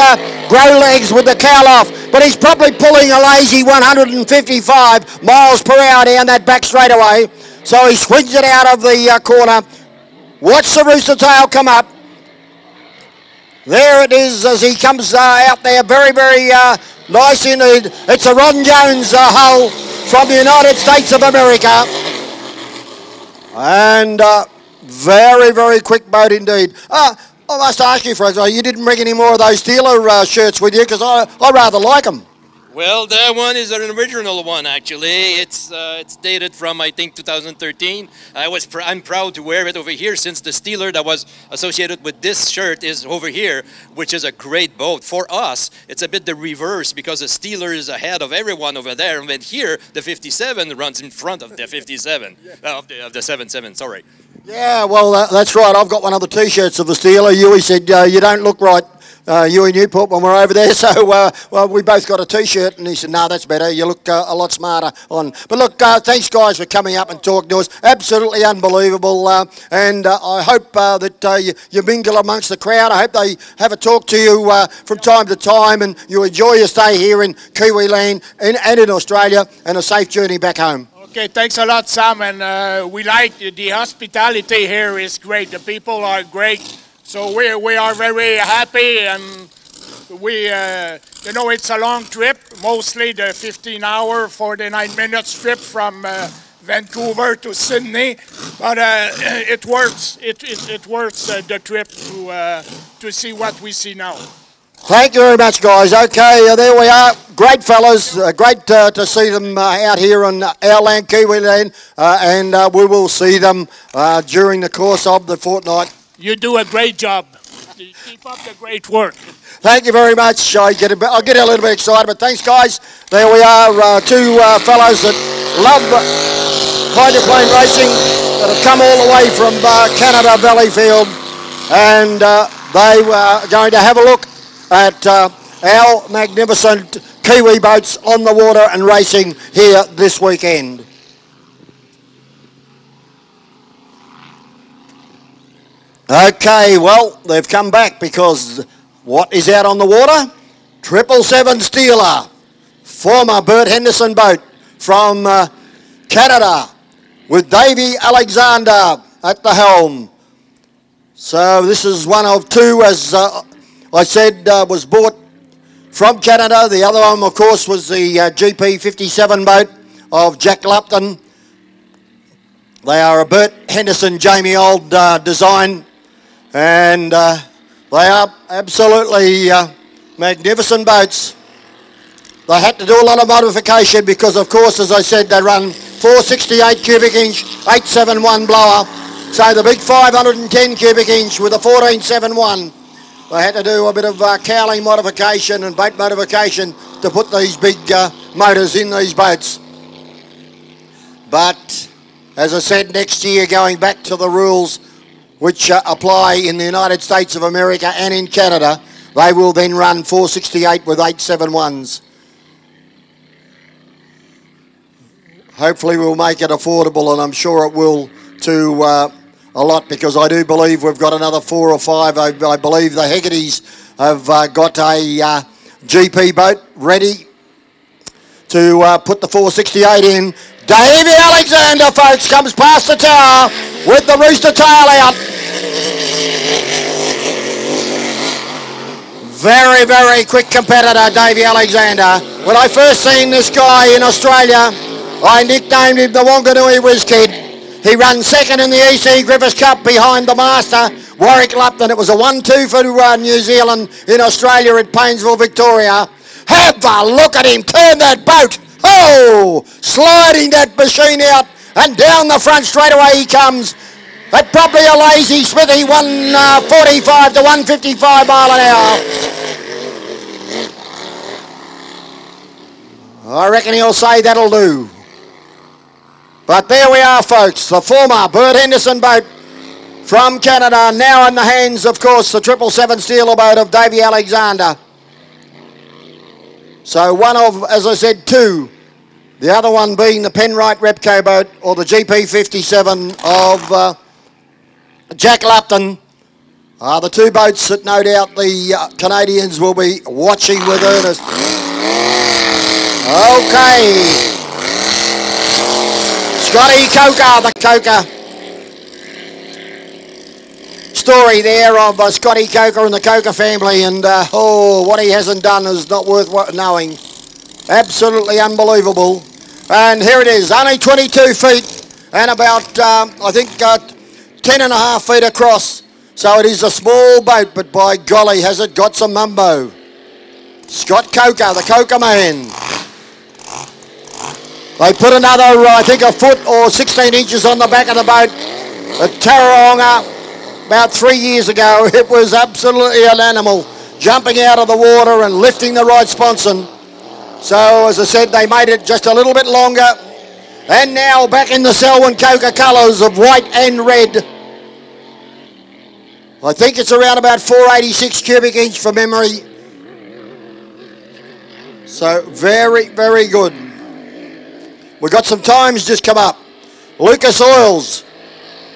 grow legs with the cowl off. But he's probably pulling a lazy 155 miles per hour down that back straightaway. So he swings it out of the corner. Watch the rooster tail come up. There it is as he comes out there. Very, very nice indeed. It's a Ron Jones hull from the United States of America. And very, very quick boat indeed. I must ask you, Fraser, you didn't bring any more of those Steeler shirts with you, because I rather like them. Well, that one is an original one, actually. It's dated from, I think, 2013. I'm proud to wear it over here, since the Steeler that was associated with this shirt is over here, which is a great boat. For us, it's a bit the reverse, because the Steeler is ahead of everyone over there, and then here, the 57 runs in front of the 57, of the 77, sorry. Yeah, well, that's right. I've got one of the T-shirts of the Steeler. Yui said, you don't look right, Yui Newport, when we're over there. So, well, we both got a T-shirt, and he said, no, that's better. You look a lot smarter on. But look, thanks, guys, for coming up and talking to us. Absolutely unbelievable. And I hope that you mingle amongst the crowd. I hope they have a talk to you from time to time, and you enjoy your stay here in Kiwi land and in Australia, and a safe journey back home. Okay, thanks a lot, Sam, and we like the hospitality here is great. The people are great, so we are very happy, and we you know, it's a long trip, mostly the 15-hour, 49 minutes trip from Vancouver to Sydney, but it works. It works the trip to see what we see now. Thank you very much, guys. Okay, there we are. Great fellas. Great to see them out here on our land, Kiwi land, and we will see them during the course of the fortnight. You do a great job. Keep up the great work. Thank you very much. I get a little bit excited, but thanks, guys. There we are, two fellows that love hydroplane racing, that have come all the way from Canada, Valleyfield, and they were going to have a look at our magnificent Kiwi boats on the water and racing here this weekend. Okay, well, they've come back, because what is out on the water? 777 Steeler, former Bert Henderson boat from Canada, with Davey Alexander at the helm. So this is one of two, as I said, was bought from Canada. The other one, of course, was the GP 57 boat of Jack Lupton. They are a Bert Henderson, Jamie Old design, and they are absolutely magnificent boats. They had to do a lot of modification because, of course, as I said, they run 468 cubic inch, 871 blower. So the big 510 cubic inch with a 1471. They had to do a bit of cowling modification and boat modification to put these big motors in these boats. But, as I said, next year, going back to the rules which apply in the United States of America and in Canada, they will then run 468 with 871s. Hopefully we'll make it affordable, and I'm sure it will to a lot, because I do believe we've got another 4 or 5. I believe the Hegartys have got a GP boat ready to put the 468 in. Davey Alexander, folks, comes past the tower with the rooster tail out. Very, very quick competitor, Davey Alexander. When I first seen this guy in Australia, I nicknamed him the Wanganui Whiz Kid. He ran second in the EC Griffiths Cup behind the master, Warwick Lupton. It was a 1-2 for New Zealand in Australia at Paynesville, Victoria. Have a look at him turn that boat. Oh, sliding that machine out, and down the front straight away he comes. At probably a lazy Smithy, 145 to 155 mile an hour. I reckon he'll say that'll do. But there we are, folks, the former Bert Henderson boat from Canada, now in the hands, of course, the 777 Steeler boat of Davey Alexander. So one of, as I said, two. The other one being the Penrite Repco boat, or the GP 57 of Jack Lupton. Are the two boats that no doubt the Canadians will be watching with earnest. Okay. Scotty Coker, the Coker. Story there of Scotty Coker and the Coker family, and oh, what he hasn't done is not worth knowing. Absolutely unbelievable. And here it is, only 22 feet and about, I think, 10.5 feet across. So it is a small boat, but by golly, has it got some mumbo. Scott Coker, the Coker man. They put another, I think, a foot or 16 inches on the back of the boat at Tauranga about 3 years ago. It was absolutely an animal, jumping out of the water and lifting the right sponson. So, as I said, they made it just a little bit longer. And now back in the Selwyn Coker colours of white and red. I think it's around about 486 cubic inch from memory. So, very, very good. We've got some times just come up. Lucas Oils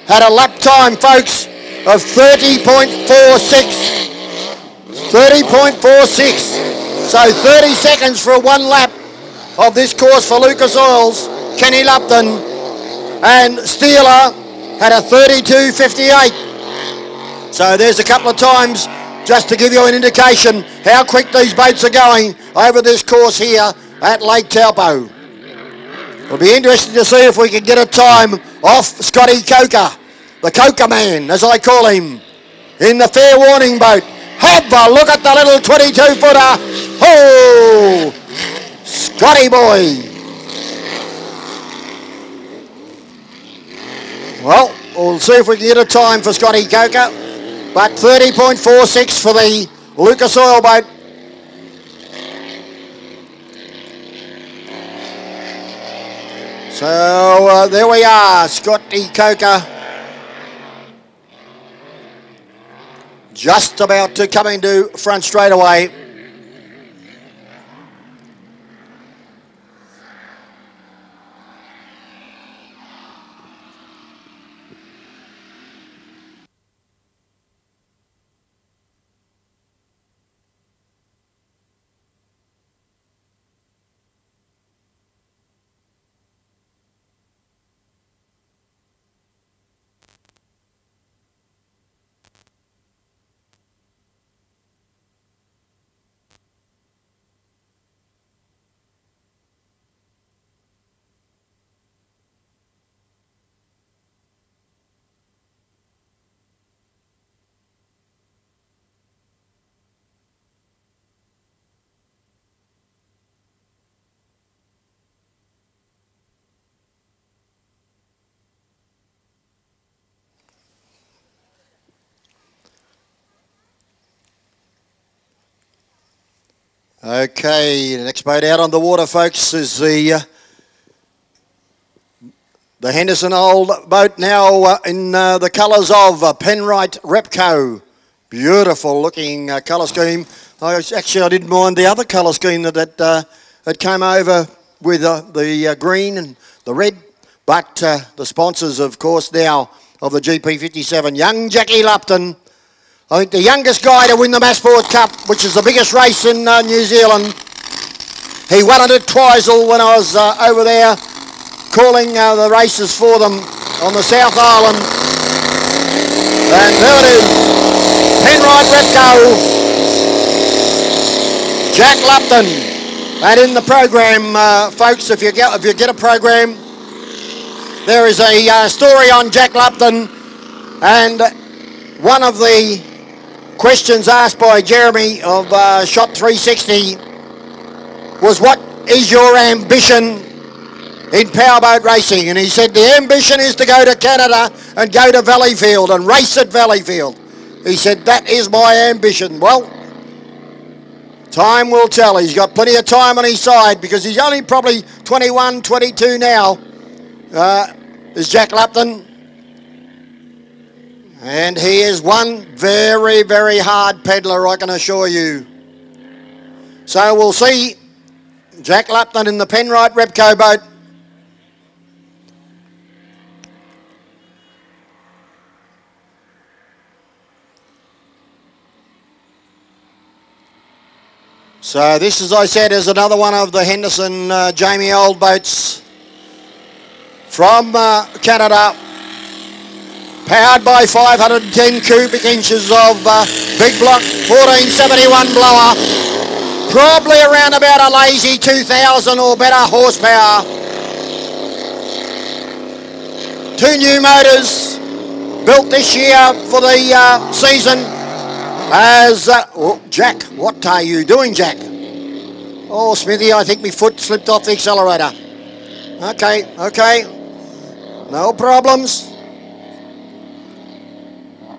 had a lap time, folks, of 30.46. 30.46. So 30 seconds for one lap of this course for Lucas Oils, Kenny Lupton, and Steeler had a 32.58. So there's a couple of times just to give you an indication how quick these boats are going over this course here at Lake Taupo. It'll be interesting to see if we can get a time off Scotty Coker, the Coker man, as I call him, in the fair warning boat. Have a look at the little 22-footer. Oh, Scotty boy. Well, we'll see if we can get a time for Scotty Coker. But 30.46 for the Lucas Oil boat. So there we are, Scotty Coker. Just about to come into front straight away. Okay, the next boat out on the water, folks, is the Henderson Old boat, now in the colours of Penrite Repco. Beautiful looking colour scheme. I didn't mind the other colour scheme that came over with the green and the red, but the sponsors, of course, now of the GP 57, young Jackie Lupton. I think the youngest guy to win the Massport Cup, which is the biggest race in New Zealand. He won it at Twizel when I was over there calling the races for them on the South Island. And there it is, Penrite Repco, Jack Lupton. And in the program, folks, if you get a program, there is a story on Jack Lupton, and one of the questions asked by Jeremy of Shot 360 was, what is your ambition in powerboat racing? And he said, the ambition is to go to Canada and go to Valleyfield and race at Valleyfield. He said, that is my ambition. Well, time will tell. He's got plenty of time on his side because he's only probably 21, 22 now, is Jack Lupton. And he is one very, very hard peddler, I can assure you. So we'll see Jack Lupton in the Penrite Repco boat. So this, as I said, is another one of the Henderson Jamie Old boats from Canada, powered by 510 cubic inches of big block 1471 blower, probably around about a lazy 2,000 or better horsepower. Two new motors built this year for the season. As oh, Jack, what are you doing, Jack? Oh, Smithy, I think my foot slipped off the accelerator. Okay, no problems.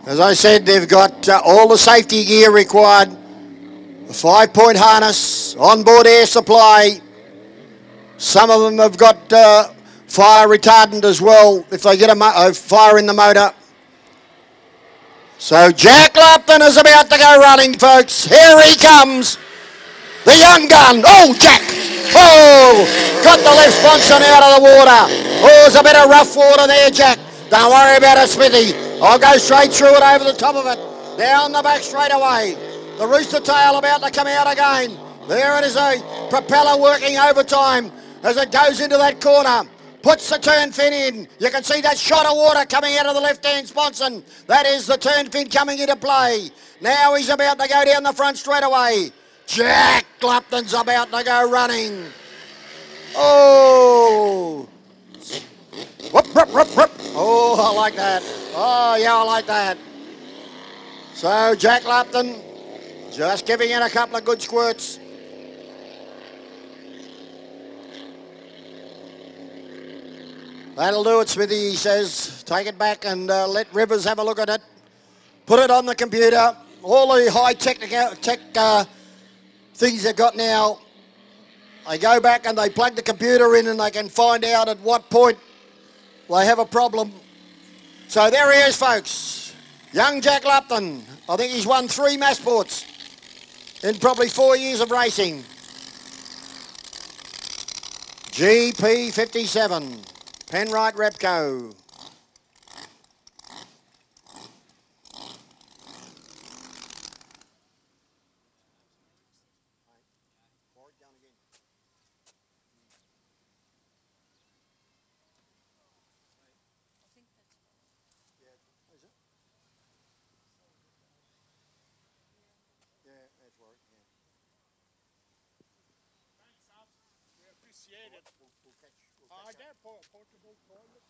As I said, they've got all the safety gear required, a 5-point harness, onboard air supply. Some of them have got fire retardant as well if they get a fire in the motor. So Jack Lupton is about to go running, folks. Here he comes, the young gun. Oh, Jack. Oh, got the left sponson out of the water. Oh, there's a bit of rough water there, Jack. Don't worry about it, Smithy. I'll go straight through it over the top of it. Down the back straight away. The rooster tail about to come out again. There it is, a propeller working overtime as it goes into that corner. Puts the turn fin in. You can see that shot of water coming out of the left-hand sponson. That is the turn fin coming into play. Now he's about to go down the front straight away. Jack Lupton's about to go running. Oh. Whoop, whoop, whoop, whoop. Oh, I like that. Oh, yeah, I like that. So Jack Lupton just giving it a couple of good squirts. That'll do it, Smithy, he says. Take it back and let Rivers have a look at it. Put it on the computer. All the high tech things they've got now, they go back and they plug the computer in and they can find out at what point they have a problem. So there he is, folks. Young Jack Lupton. I think he's won 3 Massports in probably 4 years of racing. GP 57. Penrite Repco. Are there portable toilets?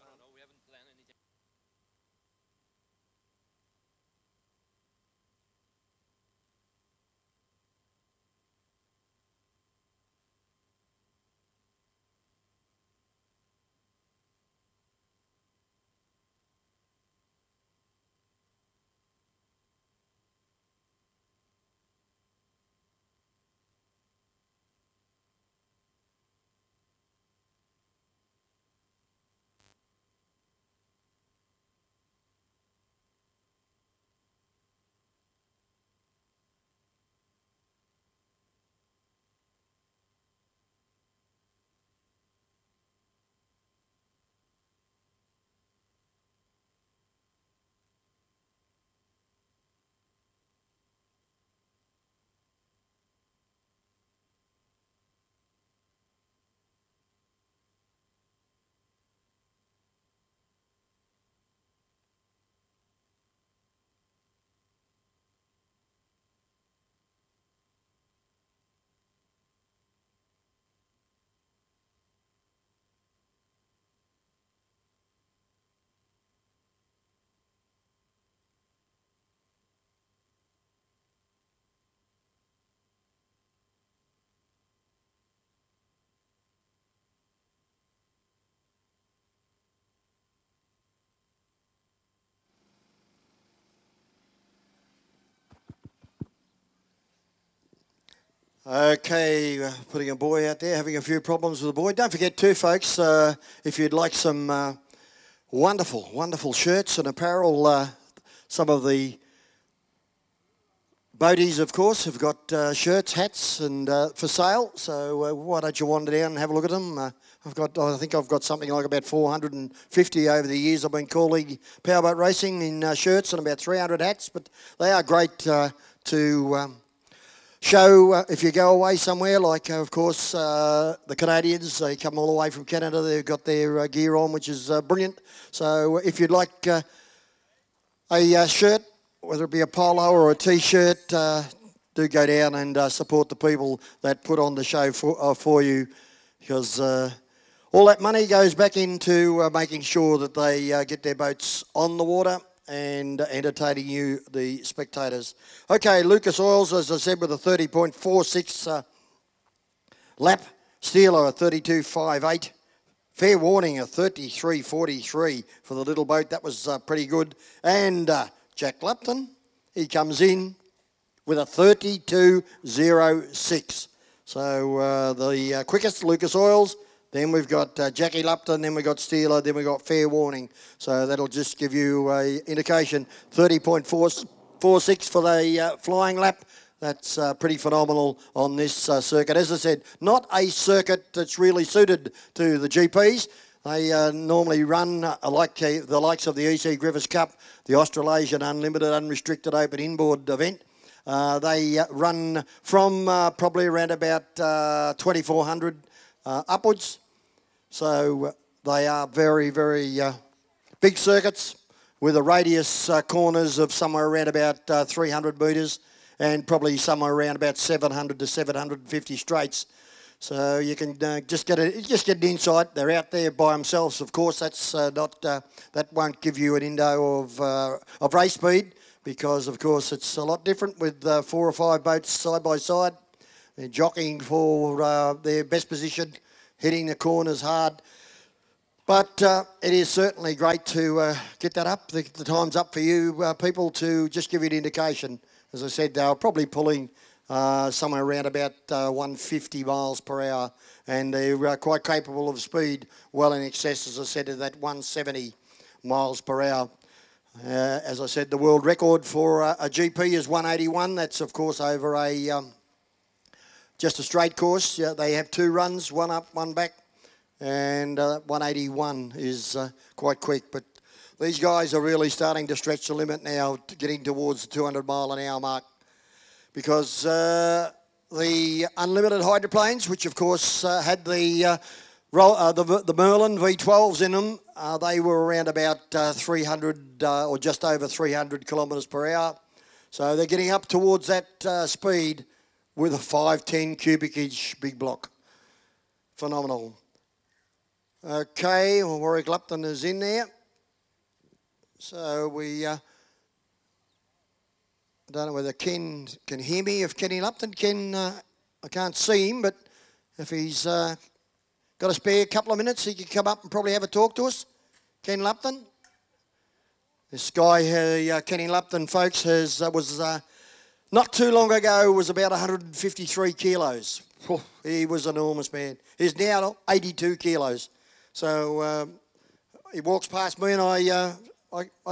I don't know. We haven't planned anything. Okay, putting a buoy out there, having a few problems with the buoy. Don't forget too, folks, if you'd like some wonderful, wonderful shirts and apparel, some of the boaties, of course, have got shirts, hats, and for sale. So why don't you wander down and have a look at them? I think I've got something like about 450 over the years I've been calling powerboat racing in shirts, and about 300 hats. But they are great to show if you go away somewhere, like of course the Canadians, they come all the way from Canada, they've got their gear on, which is brilliant. So if you'd like a shirt, whether it be a polo or a t-shirt, do go down and support the people that put on the show for you, because all that money goes back into making sure that they get their boats on the water and entertaining you, the spectators. Okay, Lucas Oils, as I said, with a 30.46 lap. Steeler, a 32.58. Fair Warning, a 33.43 for the little boat. That was pretty good. And Jack Lupton, he comes in with a 32.06. So the quickest, Lucas Oils. Then we've got Jackie Lupton, then we've got Steeler, then we've got Fair Warning. So that'll just give you an indication. 30.46 for the flying lap. That's pretty phenomenal on this circuit. As I said, not a circuit that's really suited to the GPs. They normally run like the likes of the EC Griffiths Cup, the Australasian Unlimited Unrestricted Open Inboard event. They run from probably around about 2,400 upwards. So they are very, very big circuits with a radius corners of somewhere around about 300 metres and probably somewhere around about 700 to 750 straights. So you can just get an insight. They're out there by themselves, of course. That's that won't give you an indo of race speed, because of course it's a lot different with 4 or 5 boats side by side. They're jockeying for their best position, hitting the corners hard. But it is certainly great to get that up. The time's up for you people to just give you an indication. As I said, they were probably pulling somewhere around about 150 miles per hour, and they're quite capable of speed well in excess, as I said, of that 170 miles per hour. As I said, the world record for a GP is 181. That's, of course, over just a straight course. They have 2 runs, one up, one back, and 181 is quite quick. But these guys are really starting to stretch the limit now, getting towards the 200 mile an hour mark, because the unlimited hydroplanes, which of course had the Merlin V12s in them, they were around about 300 or just over 300 kilometres per hour. So they're getting up towards that speed with a 510 cubic inch big block. Phenomenal. Okay, well, Warwick Lupton is in there. So we, I don't know whether Ken can hear me. If Kenny Lupton can, I can't see him, but if he's got a spare couple of minutes, he can come up and probably have a talk to us. Ken Lupton. This guy, Kenny Lupton, folks, was not too long ago was about 153 kilos. He was an enormous man. He's now 82 kilos. So he walks past me and I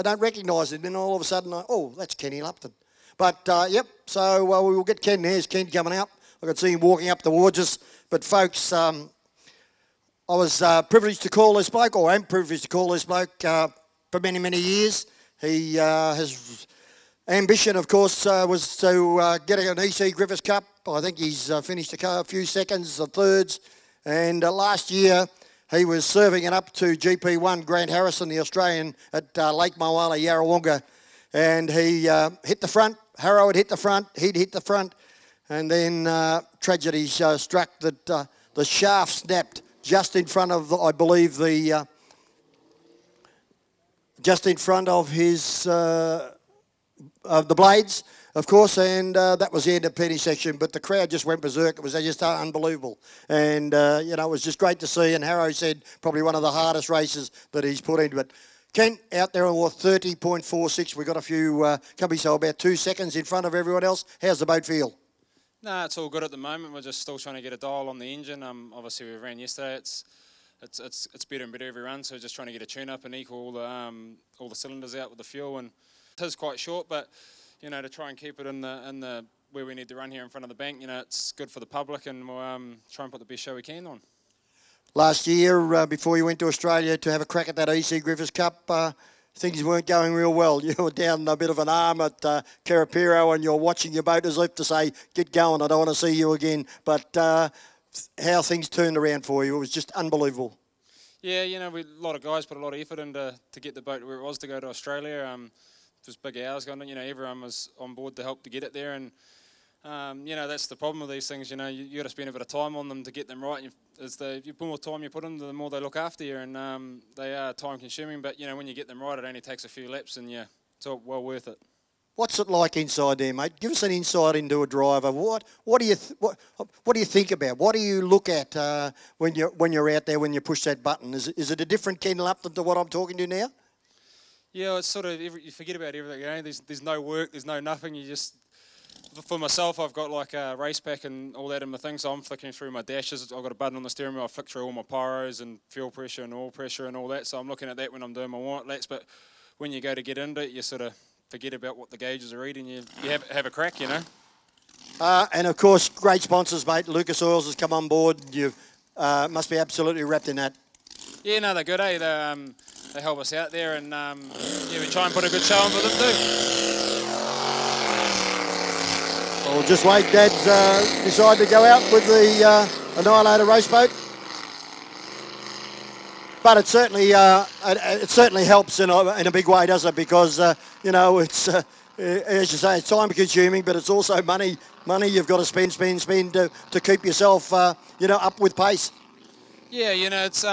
don't recognise him. Then all of a sudden, oh, that's Kenny Lupton. But, yep, so we will get Ken. There's Ken coming up. I could see him walking up towards us. But, folks, I was privileged to call this bloke, or am privileged to call this bloke for many, many years. He, his ambition, of course, was to get an EC Griffiths Cup. I think he's finished a few seconds, thirds. And last year, he was serving it up to GP1 Grant Harrison, the Australian, at Lake Moala, Yarrawonga. And he hit the front. Harrow had hit the front. He'd hit the front. And then tragedy struck that the shaft snapped just in front of, I believe, just in front of his, of the blades, of course, and that was the end of penny section, but the crowd just went berserk. It was just unbelievable. And, you know, it was just great to see, and Harrow said probably one of the hardest races that he's put into it. Kent out there on 30.46. We've got a few companies, so about 2 seconds in front of everyone else. How's the boat feel? No, it's all good at the moment. We're just still trying to get a dial on the engine. Obviously we ran yesterday. It's better and better every run. So just trying to get a tune up and equal all the cylinders out with the fuel. And it is quite short, but you know, to try and keep it in the where we need to run here in front of the bank, you know, it's good for the public, and we'll try and put the best show we can on. Last year, before you went to Australia to have a crack at that EC Griffiths Cup, things weren't going real well. You were down a bit of an arm at Carapiro, and you're watching your boat as if to say, get going, I don't want to see you again. But how things turned around for you, it was just unbelievable. Yeah, you know, a lot of guys put a lot of effort into to get the boat where it was to go to Australia. It was big hours going on. You know, everyone was on board to help to get it there. And you know, that's the problem with these things. You know, you got to spend a bit of time on them to get them right. The more time you put into them, the more they look after you, and they are time consuming. But you know, when you get them right, it only takes a few laps, and yeah, it's all well worth it. What's it like inside there, mate? Give us an insight into a driver. What do you think about? What do you look at when you're out there when you push that button? Is it a different Ken Lupton to what I'm talking to now? Yeah, it's sort of you forget about everything. You know, there's no work, there's no nothing. You just For myself, I've got like a race pack and all that in my thing, so I'm flicking through my dashes. I've got a button on the steering wheel. I flick through all my pyros and fuel pressure and oil pressure and all that, so I'm looking at that when I'm doing my warm-up laps. But when you go to get into it, you sort of forget about what the gauges are reading. You have a crack, you know. And of course, great sponsors, mate. Lucas Oils has come on board. You must be absolutely wrapped in that. Yeah, no, they're good, eh? They help us out there, and yeah, we try and put a good show on for them too. Well, just wait, Dad's decide to go out with the Annihilator race boat. But it certainly helps in a big way, doesn't it? Because you know, it's as you say, it's time consuming, but it's also money you've got to spend to keep yourself you know, up with pace. Yeah, you know, it's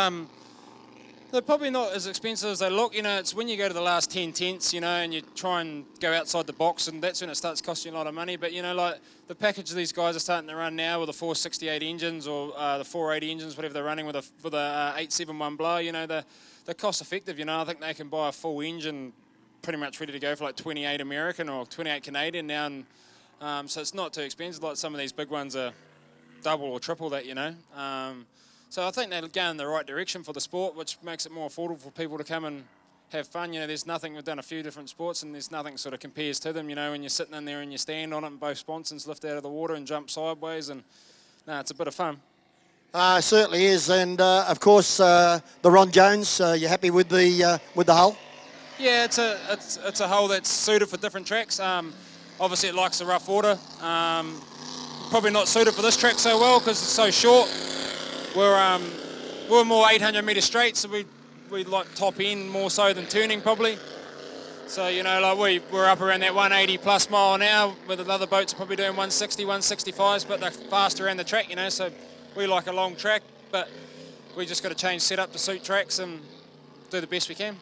they're probably not as expensive as they look. You know, it's when you go to the last 10 tenths, you know, and you try and go outside the box, and that's when it starts costing you a lot of money. But, you know, like the package these guys are starting to run now with the 468 engines or the 480 engines, whatever they're running with a 871 blower, you know, they're cost effective. You know, I think they can buy a full engine pretty much ready to go for like 28 American or 28 Canadian now. And so it's not too expensive. Like some of these big ones are double or triple that, you know. So I think they're going in the right direction for the sport, which makes it more affordable for people to come and have fun. You know, there's nothing, we've done a few different sports, and there's nothing sort of compares to them, you know, when you're sitting in there and you stand on it and both sponsons lift out of the water and jump sideways, and no, it's a bit of fun. Certainly is, and of course the Ron Jones, you're happy with the hull? Yeah, it's a hull that's suited for different tracks. Obviously it likes the rough water. Probably not suited for this track so well because it's so short. We're more 800 metre straight, so we like top end more so than turning probably. So, you know, like we're up around that 180 plus mile an hour, where the other boats are probably doing 160, 165s, but they're faster around the track, you know, so we like a long track, but we just got to change setup to suit tracks and do the best we can.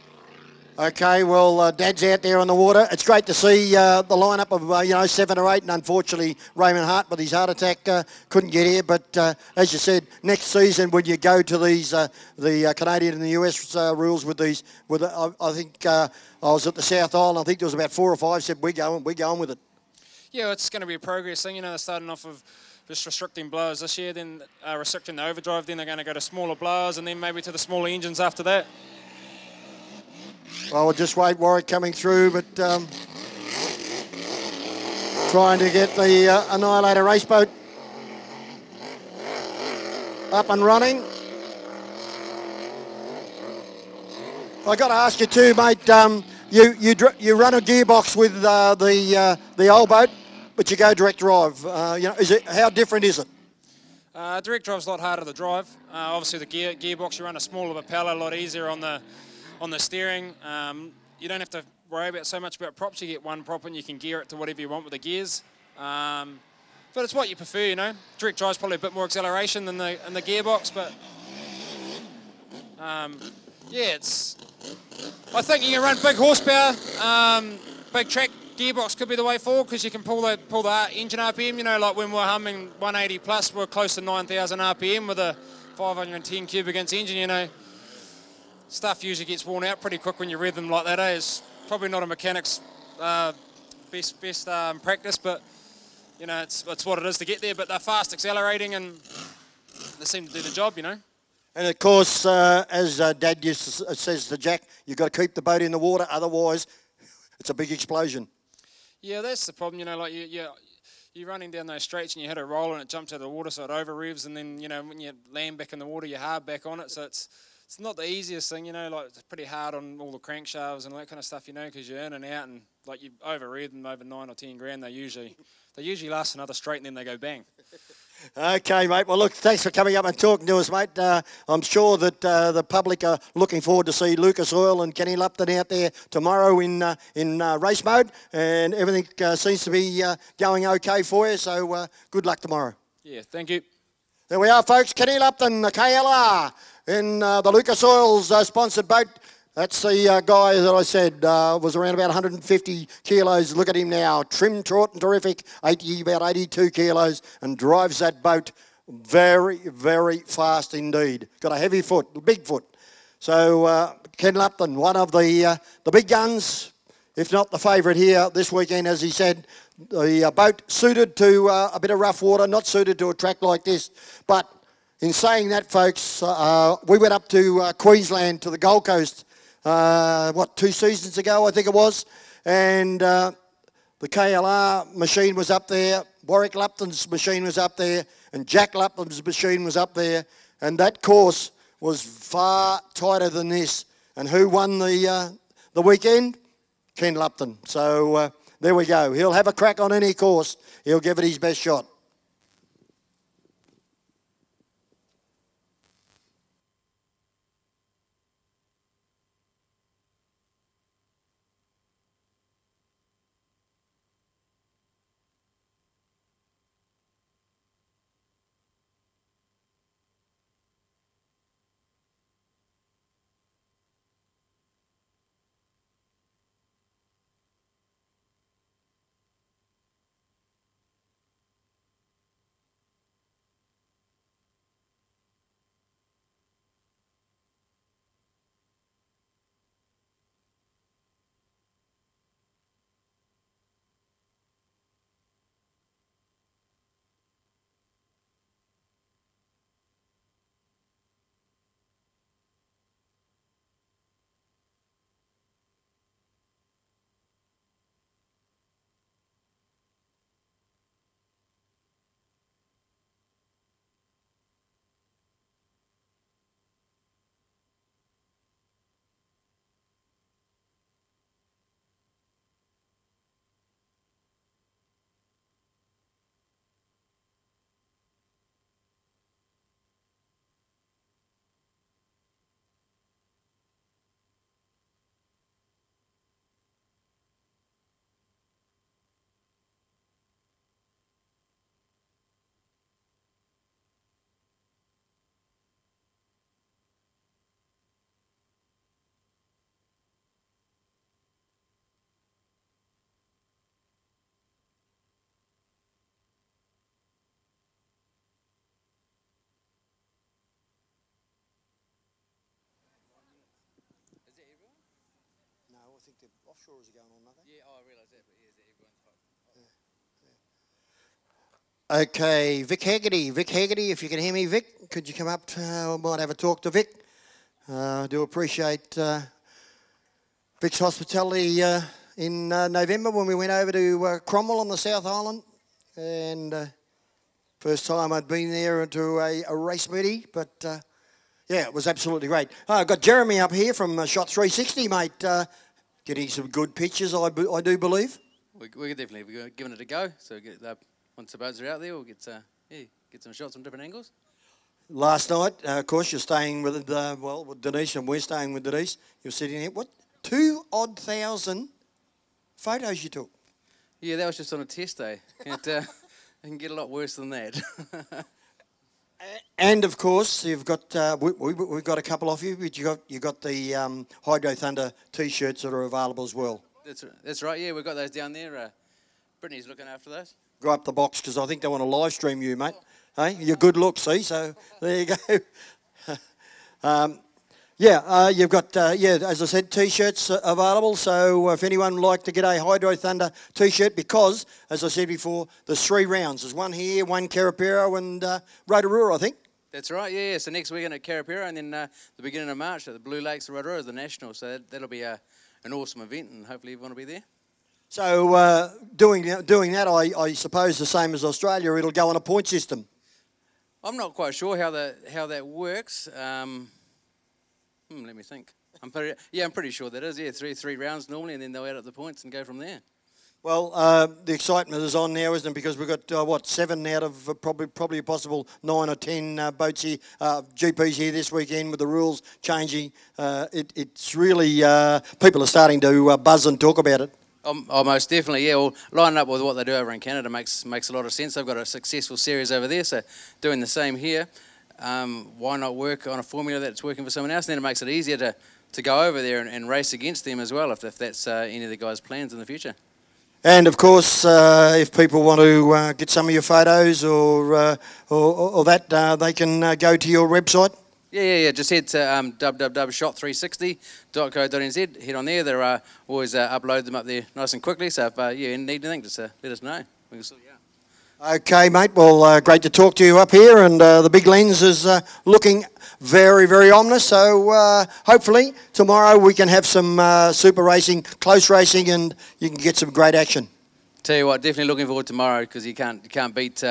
Okay, well, Dad's out there on the water. It's great to see the lineup of, you know, 7 or 8, and unfortunately Raymond Hart with his heart attack couldn't get here. But as you said, next season when you go to these, the Canadian and the US rules with these, I think I was at the South Island, I think there was about 4 or 5 said we're going with it. Yeah, it's going to be a progress thing. You know, they're starting off with just restricting blowers this year, then restricting the overdrive, then they're going to go to smaller blowers, and then maybe to the smaller engines after that. Well, we'll just wait, Warwick coming through, but trying to get the Annihilator race boat up and running. I got to ask you too, mate. You run a gearbox with the old boat, but you go direct drive. You know, how different is it? Direct drive's a lot harder to drive. Obviously, the gearbox, you run a smaller propeller, a lot easier on the steering. You don't have to worry about so much about props. You get one prop and you can gear it to whatever you want with the gears. But it's what you prefer, you know. Direct drive's probably a bit more acceleration than the gearbox, but yeah, I think you can run big horsepower, big track. Gearbox could be the way forward because you can pull the engine RPM. You know, like when we're humming 180 plus, we're close to 9,000 RPM with a 510 cubic inch engine. You know, stuff usually gets worn out pretty quick when you rev them like that. It's probably not a mechanic's best practice, but you know, it's what it is to get there. But they're fast accelerating and they seem to do the job, you know. And of course, as Dad says to Jack, you've got to keep the boat in the water, otherwise it's a big explosion. Yeah, that's the problem, you know, like you're running down those straights and you hit a roll and it jumps out of the water, so it over revs, and then, you know, when you land back in the water, you're hard back on it, so it's not the easiest thing, you know, like it's pretty hard on all the crankshafts and all that kind of stuff, you know, because you're in and out, and like you over rev them over 9 or 10 grand, they usually last another straight and then they go bang. Okay, mate. Well, look, thanks for coming up and talking to us, mate. I'm sure that the public are looking forward to see Lucas Oil and Kenny Lupton out there tomorrow in race mode, and everything seems to be going okay for you, so good luck tomorrow. Yeah, thank you. There we are, folks. Kenny Lupton, the KLR, in the Lucas Oil's sponsored boat. That's the guy that I said was around about 150 kilos. Look at him now, trim, taut and terrific, about 82 kilos, and drives that boat very, very fast indeed. Got a heavy foot, a big foot. So Ken Lupton, one of the big guns, if not the favourite here this weekend, as he said. The boat suited to a bit of rough water, not suited to a track like this. But in saying that, folks, we went up to Queensland, to the Gold Coast, 2 seasons ago, I think it was, and the KLR machine was up there, Warwick Lupton's machine was up there, and Jack Lupton's machine was up there, and that course was far tighter than this. And who won the weekend? Ken Lupton. So there we go. He'll have a crack on any course. He'll give it his best shot. I think the offshores are going on, aren't they? Yeah, I realise that, but everyone's hot. Okay, Vic Haggerty. Vic Haggerty, if you can hear me, Vic, could you come up? I might have a talk to Vic. I do appreciate Vic's hospitality in November when we went over to Cromwell on the South Island. And first time I'd been there into a race meeting, but yeah, it was absolutely great. I've got Jeremy up here from Shot 360, mate. Getting some good pictures, I do believe. We're definitely giving it a go. So once the boats are out there, we'll get some shots from different angles. Last night, of course, you're staying with with Denise, and we're staying with Denise. You're sitting here. What 2,000 photos you took? Yeah, that was just on a test day. It can get a lot worse than that. And of course, you've got we've got a couple of you. But you got the Hydro Thunder T-shirts that are available as well. That's right. Yeah, we've got those down there. Brittany's looking after those. Go up the box because I think they want to live stream you, mate. Hey, you're good look, see. So there you go. Yeah, you've got, as I said, T-shirts available. So if anyone would like to get a Hydro Thunder T-shirt, because, as I said before, there's 3 rounds. There's one here, one Karapiro and Rotorua, I think. That's right, yeah. So next weekend at Karapiro, and then the beginning of March at the Blue Lakes of Rotorua is the National. So that'll be an awesome event, and hopefully everyone will be there. So doing that, I suppose the same as Australia, it'll go on a point system. I'm not quite sure how that works. Let me think. I'm pretty sure that is. Yeah, three rounds normally, and then they'll add up the points and go from there. Well, the excitement is on now, isn't it? Because we've got 7 out of probably a possible 9 or 10 boats here, GPs here this weekend with the rules changing. It's really people are starting to buzz and talk about it. Oh, most definitely, yeah. Well, lining up with what they do over in Canada makes a lot of sense. They've got a successful series over there, so doing the same here. Why not work on a formula that's working for someone else? And then it makes it easier to go over there and race against them as well, if that's any of the guys' plans in the future. And of course, if people want to get some of your photos or that, they can go to your website. Yeah. Just head to www.shot360.co.nz. Head on there. There always upload them up there nice and quickly. So if you need anything, just let us know. We can sort you out. Okay, mate. Well, great to talk to you up here, and the big lens is looking very, very ominous. So hopefully tomorrow we can have some super racing, close racing, and you can get some great action. Tell you what, definitely looking forward to tomorrow, because you can't beat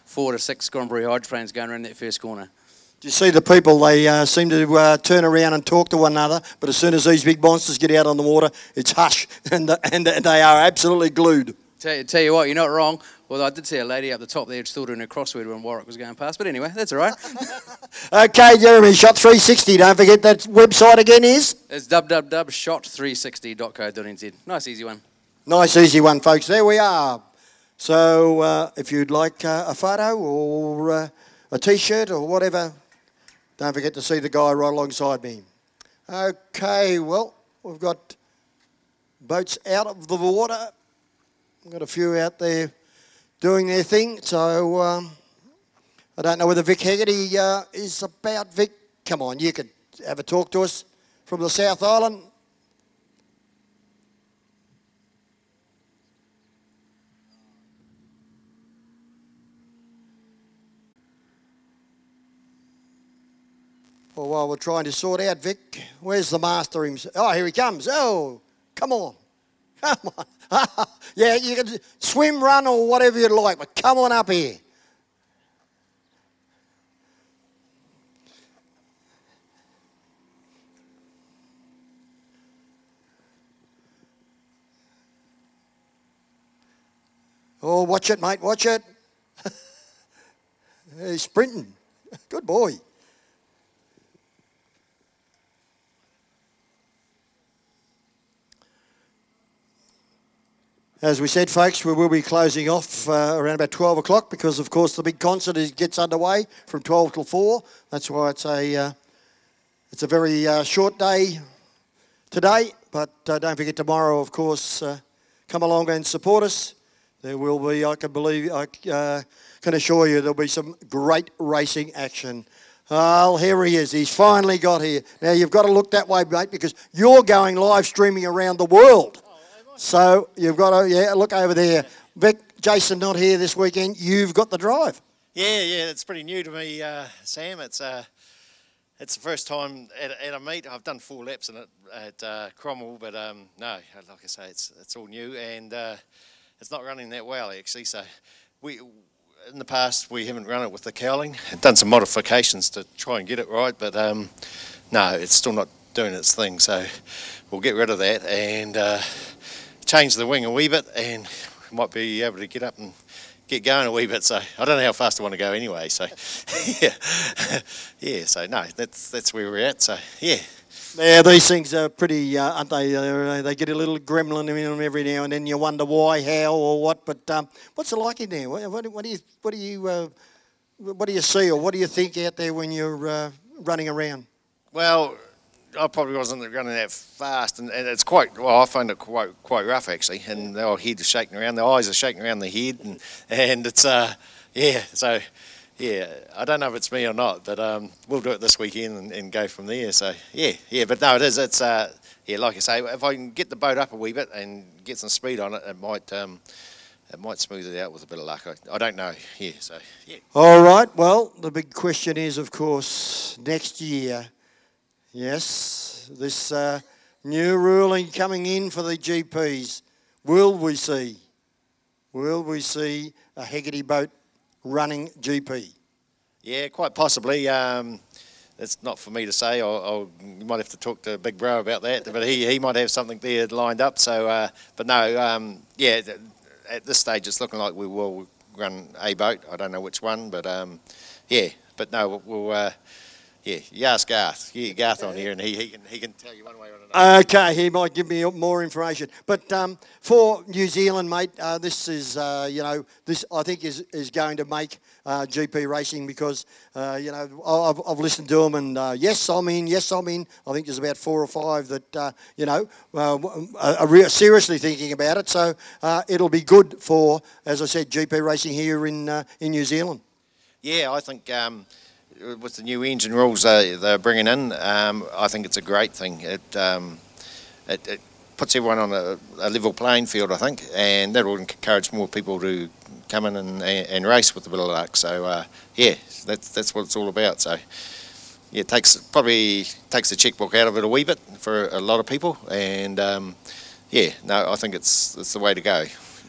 4 to 6 GP hydroplanes going around that first corner. You see the people, they seem to turn around and talk to one another, but as soon as these big monsters get out on the water, it's hush, and they are absolutely glued. Tell you what, you're not wrong. Well, I did see a lady up the top there still doing her crossword when Warwick was going past, but anyway, that's all right. Okay, Jeremy, Shot 360, don't forget that website again is? It's www.shot360.co.nz. Nice, easy one. Nice, easy one, folks. There we are. So if you'd like a photo or a T-shirt or whatever, don't forget to see the guy right alongside me. Okay, well, we've got boats out of the water. We've got a few out there doing their thing. So I don't know whether Vic Hegarty is about. Vic, come on, you could have a talk to us from the South Island. Well, while we're trying to sort out Vic, where's the master himself? Oh, here he comes. Oh, come on. Come on. Yeah, you can swim, run, or whatever you'd like, but come on up here. Oh, watch it, mate, watch it. He's sprinting. Good boy. As we said, folks, we will be closing off around about 12 o'clock because, of course, the big concert gets underway from 12 till 4. That's why it's a very short day today. But don't forget tomorrow, of course, come along and support us. There will be, I can assure you, there'll be some great racing action. Oh, here he is. He's finally got here. Now, you've got to look that way, mate, because you're going live streaming around the world. So you've got to, look over there. Vic, Jason not here this weekend. You've got the drive. Yeah, it's pretty new to me, Sam. It's the first time at a meet. I've done 4 laps in it at Cromwell, but no, like I say, it's all new, and it's not running that well actually. So in the past we haven't run it with the cowling. Done some modifications to try and get it right, but no, it's still not doing its thing. So we'll get rid of that and change the wing a wee bit, and might be able to get up and get going a wee bit. So I don't know how fast I want to go anyway. So yeah. So no, that's where we're at. So yeah. Yeah, these things are pretty, aren't they? They get a little gremlin in them every now and then. You wonder why, how, or what. But what's it like in there? What do you see, or what do you think out there when you're running around? Well, I probably wasn't running that fast, and it's quite. Well, I find it quite rough actually, and the old head is shaking around, the eyes are shaking around the head, and it's yeah. So Yeah, I don't know if it's me or not, but we'll do it this weekend and go from there. So yeah, but no, it is. It's yeah, like I say, if I can get the boat up a wee bit and get some speed on it, it might smooth it out with a bit of luck. I don't know. Yeah, so yeah. All right. Well, the big question is, of course, next year. Yes, this new ruling coming in for the GPs. Will we see a Hegarty boat running GP? Yeah, quite possibly. It's not for me to say. You might have to talk to Big Bro about that, but he might have something there lined up. So, but no, yeah, at this stage it's looking like we will run a boat. I don't know which one, but yeah, but no, we'll. Yeah, you ask Garth. You get Garth on here, and he can tell you one way or another. Okay, he might give me more information. But for New Zealand, mate, this is this I think is going to make GP racing because I've listened to them and yes I'm in. I think there's about 4 or 5 that are seriously thinking about it. So it'll be good for, as I said, GP racing here in New Zealand. Yeah, I think. With the new engine rules they're bringing in, I think it's a great thing. It puts everyone on a level playing field, I think, and that will encourage more people to come in and race with a bit of luck. So yeah, that's what it's all about. So yeah, probably takes the checkbook out of it a wee bit for a lot of people, and yeah, no, I think it's the way to go.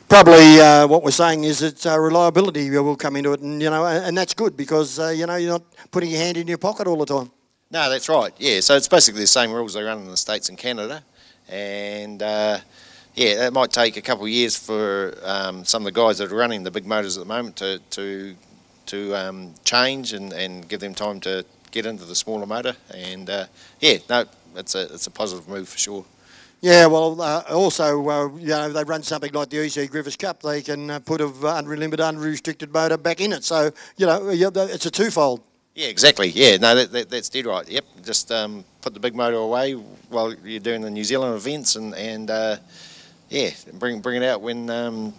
Probably what we're saying is that reliability will come into it, and and that's good because you're not putting your hand in your pocket all the time. No, that's right. Yeah, so it's basically the same rules they run in the States and Canada, and yeah, it might take a couple of years for some of the guys that are running the big motors at the moment to change and give them time to get into the smaller motor, and yeah, no, it's a positive move for sure. Yeah, well, also, they run something like the EC Griffiths Cup. They can put an unlimited, unrestricted motor back in it. So, it's a twofold. Yeah, exactly. Yeah, no, that's dead right. Yep, just put the big motor away while you're doing the New Zealand events and yeah, bring it out when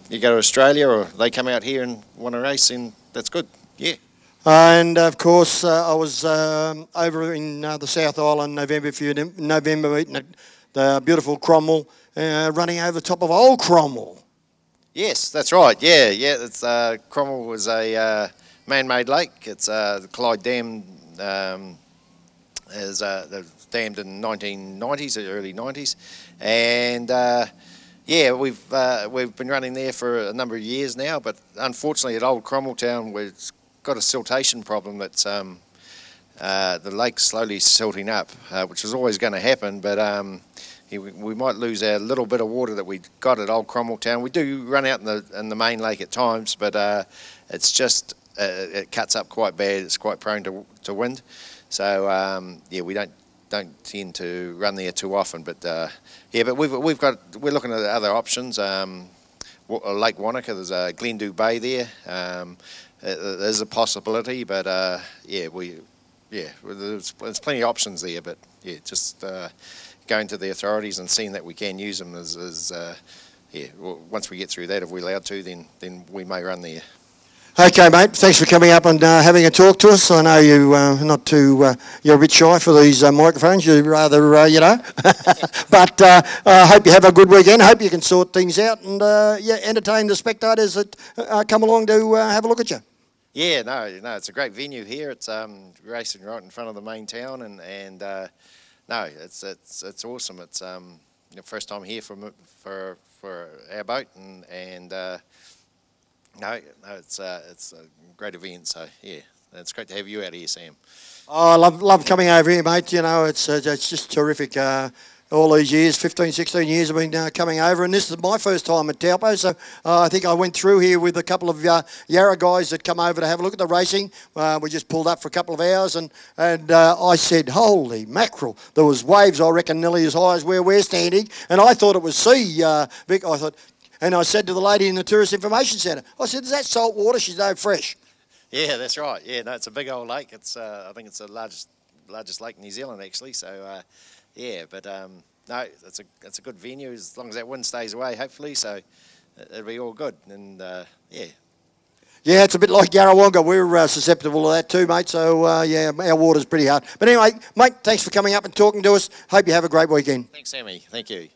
you go to Australia or they come out here and want to race, and that's good. Yeah. And of course, I was over in the South Island November meeting at the beautiful Cromwell, running over the top of old Cromwell. Yes, that's right. Yeah. It's Cromwell was a man-made lake. It's the Clyde Dam is dammed in the 1990s, early 90s, and yeah, we've been running there for a number of years now. But unfortunately, at Old Cromwell Town, we've got a siltation problem. That's the lake's slowly silting up, which was always going to happen, but we might lose our little bit of water that we got at Old Cromwell Town. We do run out in the main lake at times, but it's just it cuts up quite bad. It's quite prone to wind, so yeah, we don't tend to run there too often. But yeah, but we're looking at other options. Lake Wanaka, there's a Glendhu Bay there. There's a possibility, but yeah, there's plenty of options there. But yeah, just going to the authorities and seeing that we can use them is yeah. Well, once we get through that, if we're allowed to, then we may run there. Okay, mate. Thanks for coming up and having a talk to us. I know you're a bit shy for these microphones. You're rather, but I hope you have a good weekend. I hope you can sort things out and yeah, entertain the spectators that come along to have a look at you. Yeah, no, it's a great venue here. It's racing right in front of the main town, and no, it's awesome. It's the first time here for our boat, and no, it's a great event. So yeah, it's great to have you out here, Sam. Oh, I love coming over here, mate. It's just terrific. All these years, 15, 16 years, I've been coming over, and this is my first time at Taupo, so I think I went through here with a couple of Yarra guys that come over to have a look at the racing. We just pulled up for a couple of hours, and I said, holy mackerel, there was waves, I reckon, nearly as high as where we're standing, and I thought it was sea, Vic. And I said to the lady in the Tourist Information Centre, I said, is that salt water? She said, no, fresh. Yeah, that's right. Yeah, no, it's a big old lake. It's I think it's the largest lake in New Zealand, actually, so... yeah, but no, it's a good venue as long as that wind stays away, hopefully. So it'll be all good, and yeah. Yeah, it's a bit like Yarrawonga. We're susceptible to that too, mate. So, yeah, our water's pretty hard. But anyway, mate, thanks for coming up and talking to us. Hope you have a great weekend. Thanks, Sammy. Thank you.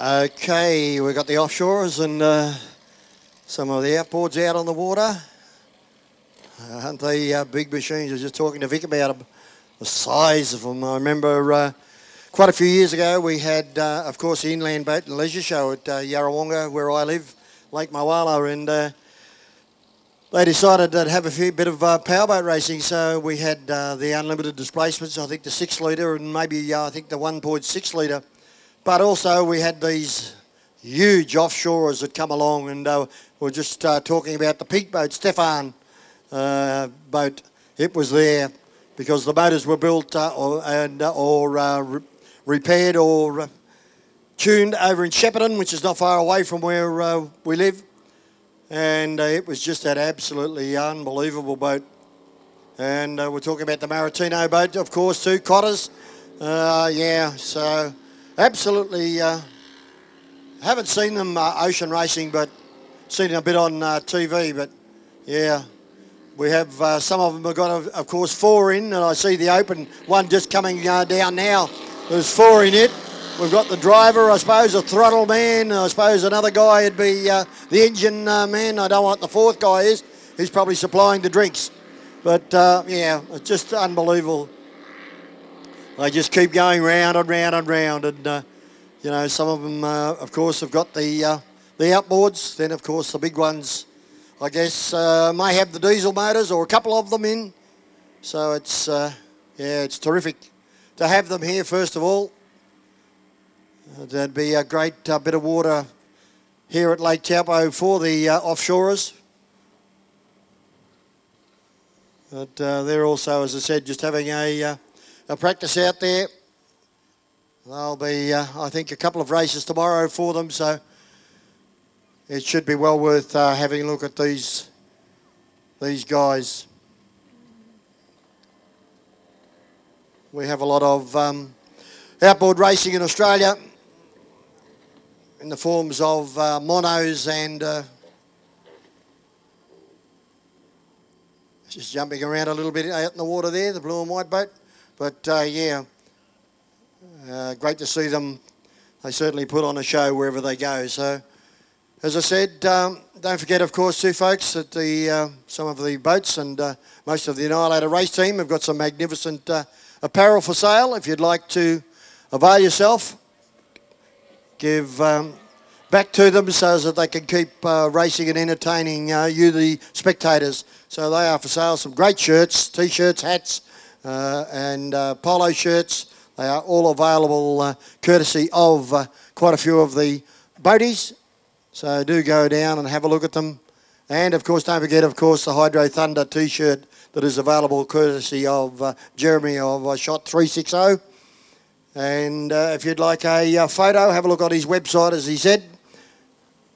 Okay, we've got the offshores and some of the outboards out on the water. Aren't they big machines? I was just talking to Vic about them, the size of them. I remember quite a few years ago we had, of course, the inland boat and leisure show at Yarrawonga, where I live, Lake Mawala, and they decided to have a bit of powerboat racing, so we had the unlimited displacements, I think the 6 litre and maybe I think the 1.6 litre. But also we had these huge offshorers that come along, and we're just talking about the peak boat, Stefan boat. It was there because the motors were built or repaired or tuned over in Shepparton, which is not far away from where we live. And it was just that absolutely unbelievable boat. And we're talking about the Maritino boat, of course, too, Cotters. Yeah, so absolutely haven't seen them ocean racing, but seen them a bit on TV. But yeah, we have some of them have got, of course, 4 in, and I see the open one just coming down now. There's 4 in it. We've got the driver, I suppose, a throttle man. I suppose another guy would be the engine man. I don't know what the 4th guy is. He's probably supplying the drinks. But yeah, it's just unbelievable. They just keep going round and round and round, and you know, some of them, of course, have got the outboards. Then, of course, the big ones, I guess, may have the diesel motors or a couple of them in. So it's yeah, it's terrific to have them here. First of all, there'd be a great bit of water here at Lake Taupo for the offshorers. But they're also, as I said, just having a practice out there. There'll be, I think, a couple of races tomorrow for them, so it should be well worth having a look at these guys. We have a lot of outboard racing in Australia in the forms of monos and just jumping around a little bit out in the water there, the blue and white boat. But yeah, great to see them. They certainly put on a show wherever they go. So, as I said, don't forget, of course, too, folks, that some of the boats and most of the Annihilator race team have got some magnificent apparel for sale. If you'd like to avail yourself, give back to them so that they can keep racing and entertaining you, the spectators. So they are for sale. Some great shirts, T-shirts, hats, and polo shirts. They are all available courtesy of quite a few of the boaties. So do go down and have a look at them. And, of course, don't forget, of course, the Hydro Thunder T-shirt that is available courtesy of Jeremy of Shot 360. And if you'd like a photo, have a look on his website, as he said,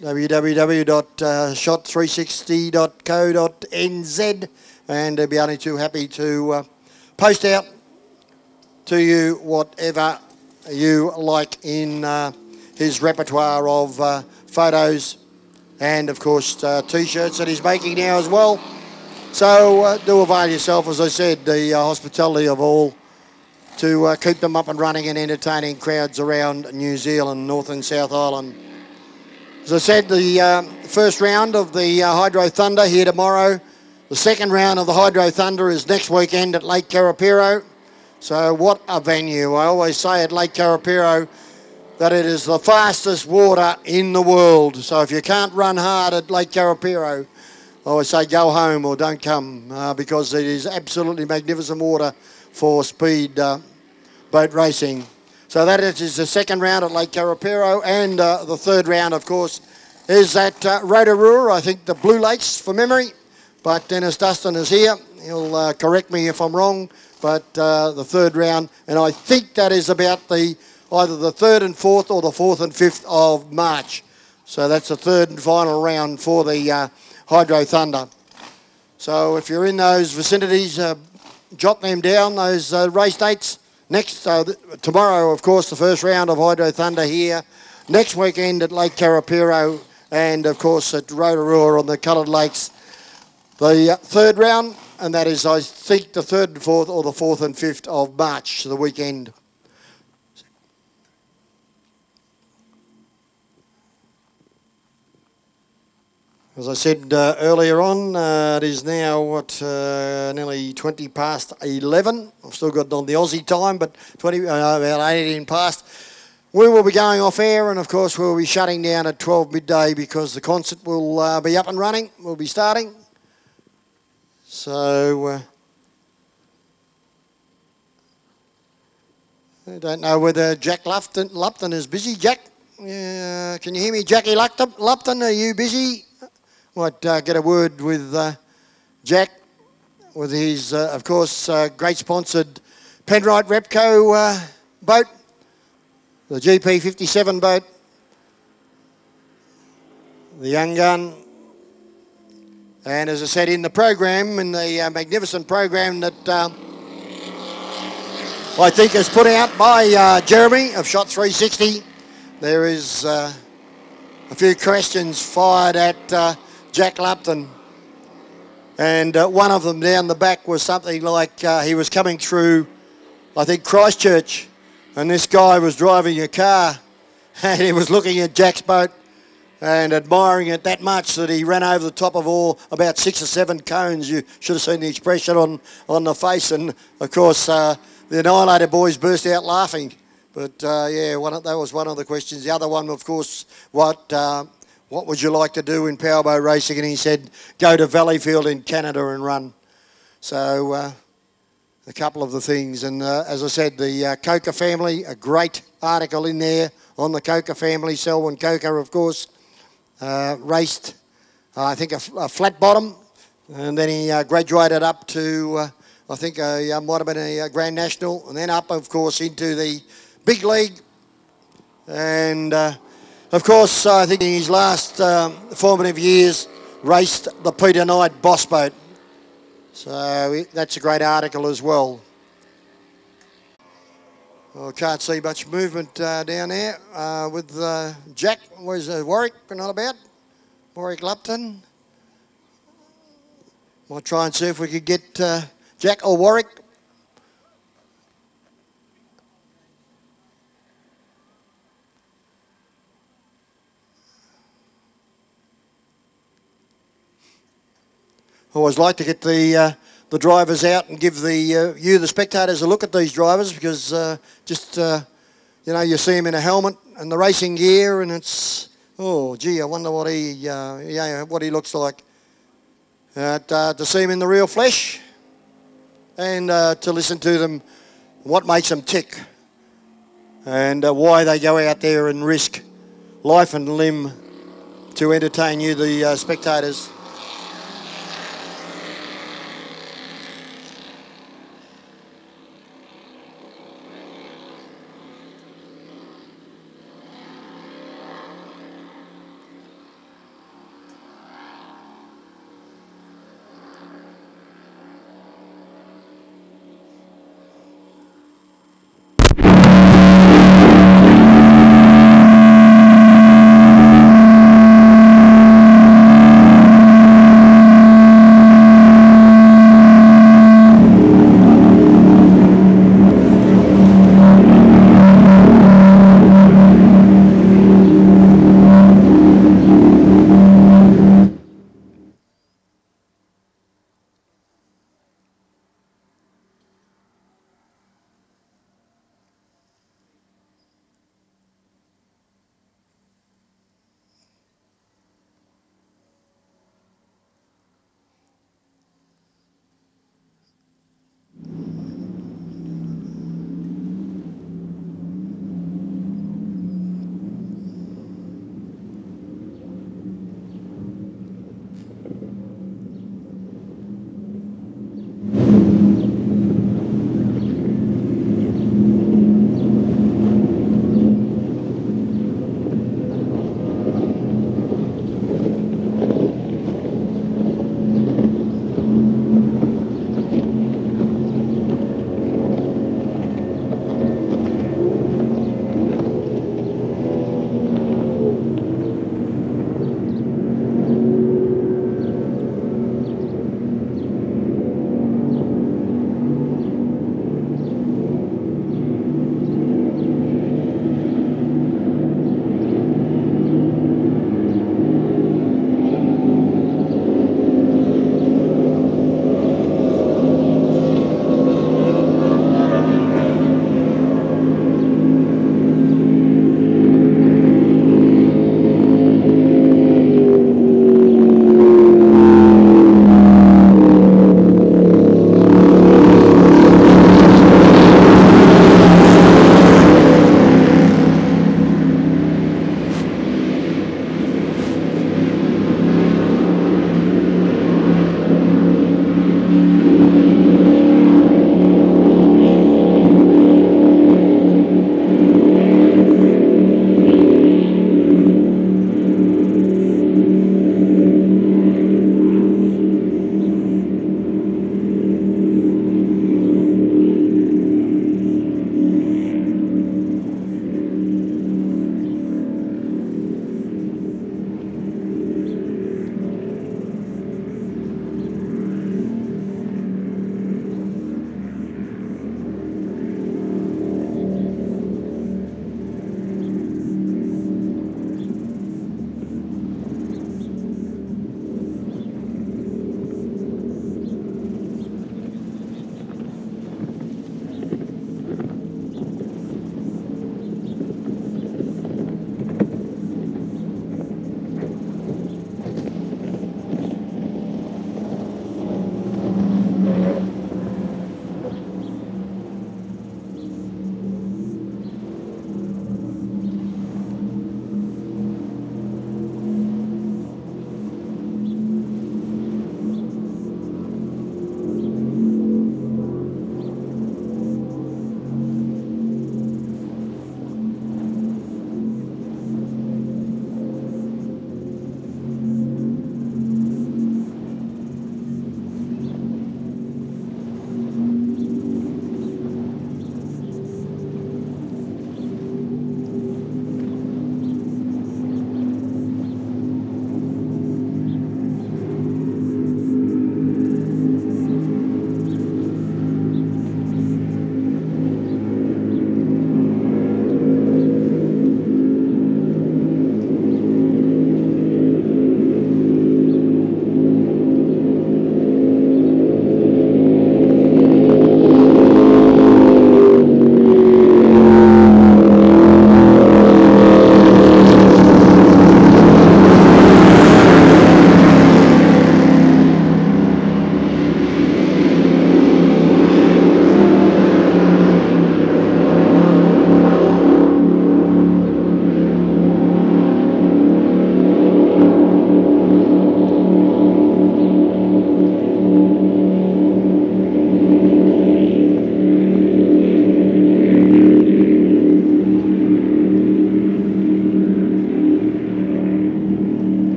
www.shot360.co.nz, and he'll be only too happy to post out to you whatever you like in his repertoire of photos and, of course, T-shirts that he's making now as well. So do avail yourself, as I said, the hospitality of all to keep them up and running and entertaining crowds around New Zealand, North and South Island. As I said, the first round of the Hydro Thunder here tomorrow. The second round of the Hydro Thunder is next weekend at Lake Karapiro. So what a venue. I always say at Lake Karapiro that it is the fastest water in the world. So if you can't run hard at Lake Karapiro, I always say go home or don't come because it is absolutely magnificent water for speed boat racing. So that is the second round at Lake Karapiro, and the third round, of course, is at Rotorua, I think the Blue Lakes, for memory. But Dennis Dustin is here. He'll correct me if I'm wrong. But the third round, and I think that is about either the 3rd and 4th or the 4th and 5th of March. So that's the third and final round for the Hydro Thunder. So if you're in those vicinities, jot them down, those race dates. Next, tomorrow, of course, the first round of Hydro Thunder here. Next weekend at Lake Karapiro, and, of course, at Rotorua on the Coloured Lakes. The third round, and that is, I think, the 3rd and 4th or the 4th and 5th of March, the weekend. As I said earlier on, it is now nearly 20 past 11. I've still got it on the Aussie time, but about 18 past. We will be going off air, and of course we'll be shutting down at 12 midday because the concert will be up and running. We'll be starting. So I don't know whether Jack Lupton is busy. Jack, can you hear me? Jackie Lupton, are you busy? Might get a word with Jack, with his, of course, great sponsored Penrite Repco boat, the GP 57 boat, the young gun. And as I said in the program, in the magnificent program that I think is put out by Jeremy of Shot 360, there is a few questions fired at Jack Lupton, and one of them down the back was something like he was coming through, I think, Christchurch, and this guy was driving a car and he was looking at Jack's boat and admiring it that much that he ran over the top of about 6 or 7 cones. You should have seen the expression on the face, and of course the Annihilator boys burst out laughing. But yeah, that was one of the questions. The other one, of course, what would you like to do in powerboat racing? And he said, go to Valleyfield in Canada and run. So a couple of the things. And as I said, the Coca family, a great article in there on the Coca family. Selwyn Coca, of course, raced, I think, a flat bottom. And then he graduated up to, I think, might have been a Grand National. And then up, of course, into the big league. And of course, I think in his last formative years, raced the Peter Knight Boss Boat. So that's a great article as well. Well, I can't see much movement down there with Jack. Where's Warwick? Not about? Warwick Lupton. Might try and see if we could get Jack or Warwick. I always like to get the drivers out and give you, the spectators, a look at these drivers, because you know, you see them in a helmet and the racing gear, and it's, oh gee, I wonder what he looks like. To see them in the real flesh, and to listen to them, what makes them tick, and why they go out there and risk life and limb to entertain you, the spectators.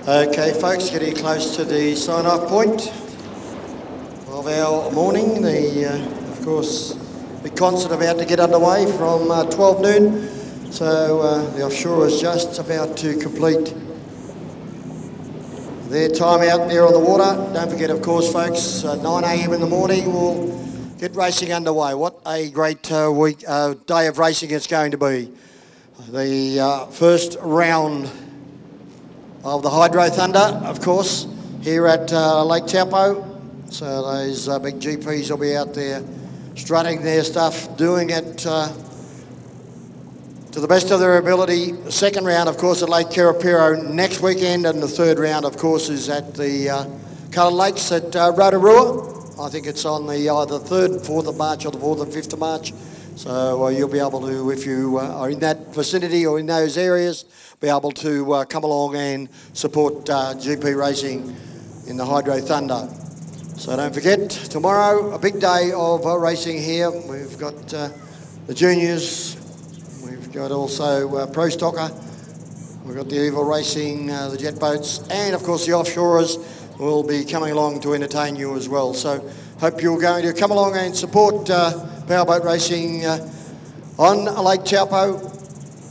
Okay, folks, getting close to the sign-off point of our morning. Of course, the concert about to get underway from 12 noon. So the offshore is just about to complete their time out there on the water. Don't forget, of course, folks, 9 a.m. in the morning we'll get racing underway. What a great day of racing it's going to be. The first round of the Hydro Thunder, of course, here at Lake Taupo. So those big GPs will be out there strutting their stuff, doing it to the best of their ability. The second round, of course, at Lake Karapiro next weekend, and the third round, of course, is at the Coloured Lakes at Rotorua. I think it's on the either 3rd, 4th of March or the 4th and 5th of March. So you'll be able to, if you are in that vicinity or in those areas, be able to come along and support GP racing in the Hydro Thunder. So don't forget, tomorrow, a big day of racing here. We've got the juniors, we've got also Pro Stocker, we've got the Evil Racing, the jet boats, and of course the offshorers will be coming along to entertain you as well. So hope you're going to come along and support powerboat racing on Lake Taupo.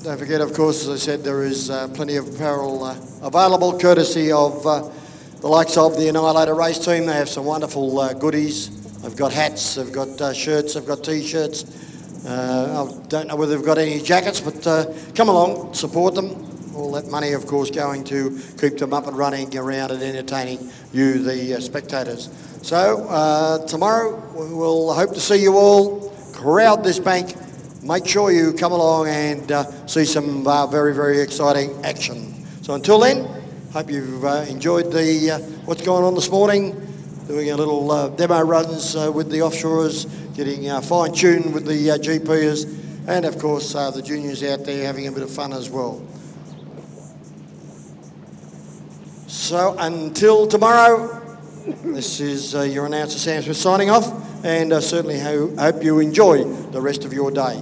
Don't forget, of course, as I said, there is plenty of apparel available, courtesy of the likes of the Annihilator race team. They have some wonderful goodies. They've got hats, they've got shirts, they've got T-shirts. I don't know whether they've got any jackets, but come along, support them. All that money, of course, going to keep them up and running around and entertaining you, the spectators. So tomorrow we will hope to see you all. Crowd this bank. Make sure you come along and see some very, very exciting action. So until then, hope you've enjoyed what's going on this morning, doing a little demo runs with the offshorers, getting fine-tuned with the GPers, and of course the juniors out there having a bit of fun as well. So until tomorrow, this is your announcer Sam Smith signing off, and certainly hope you enjoy the rest of your day.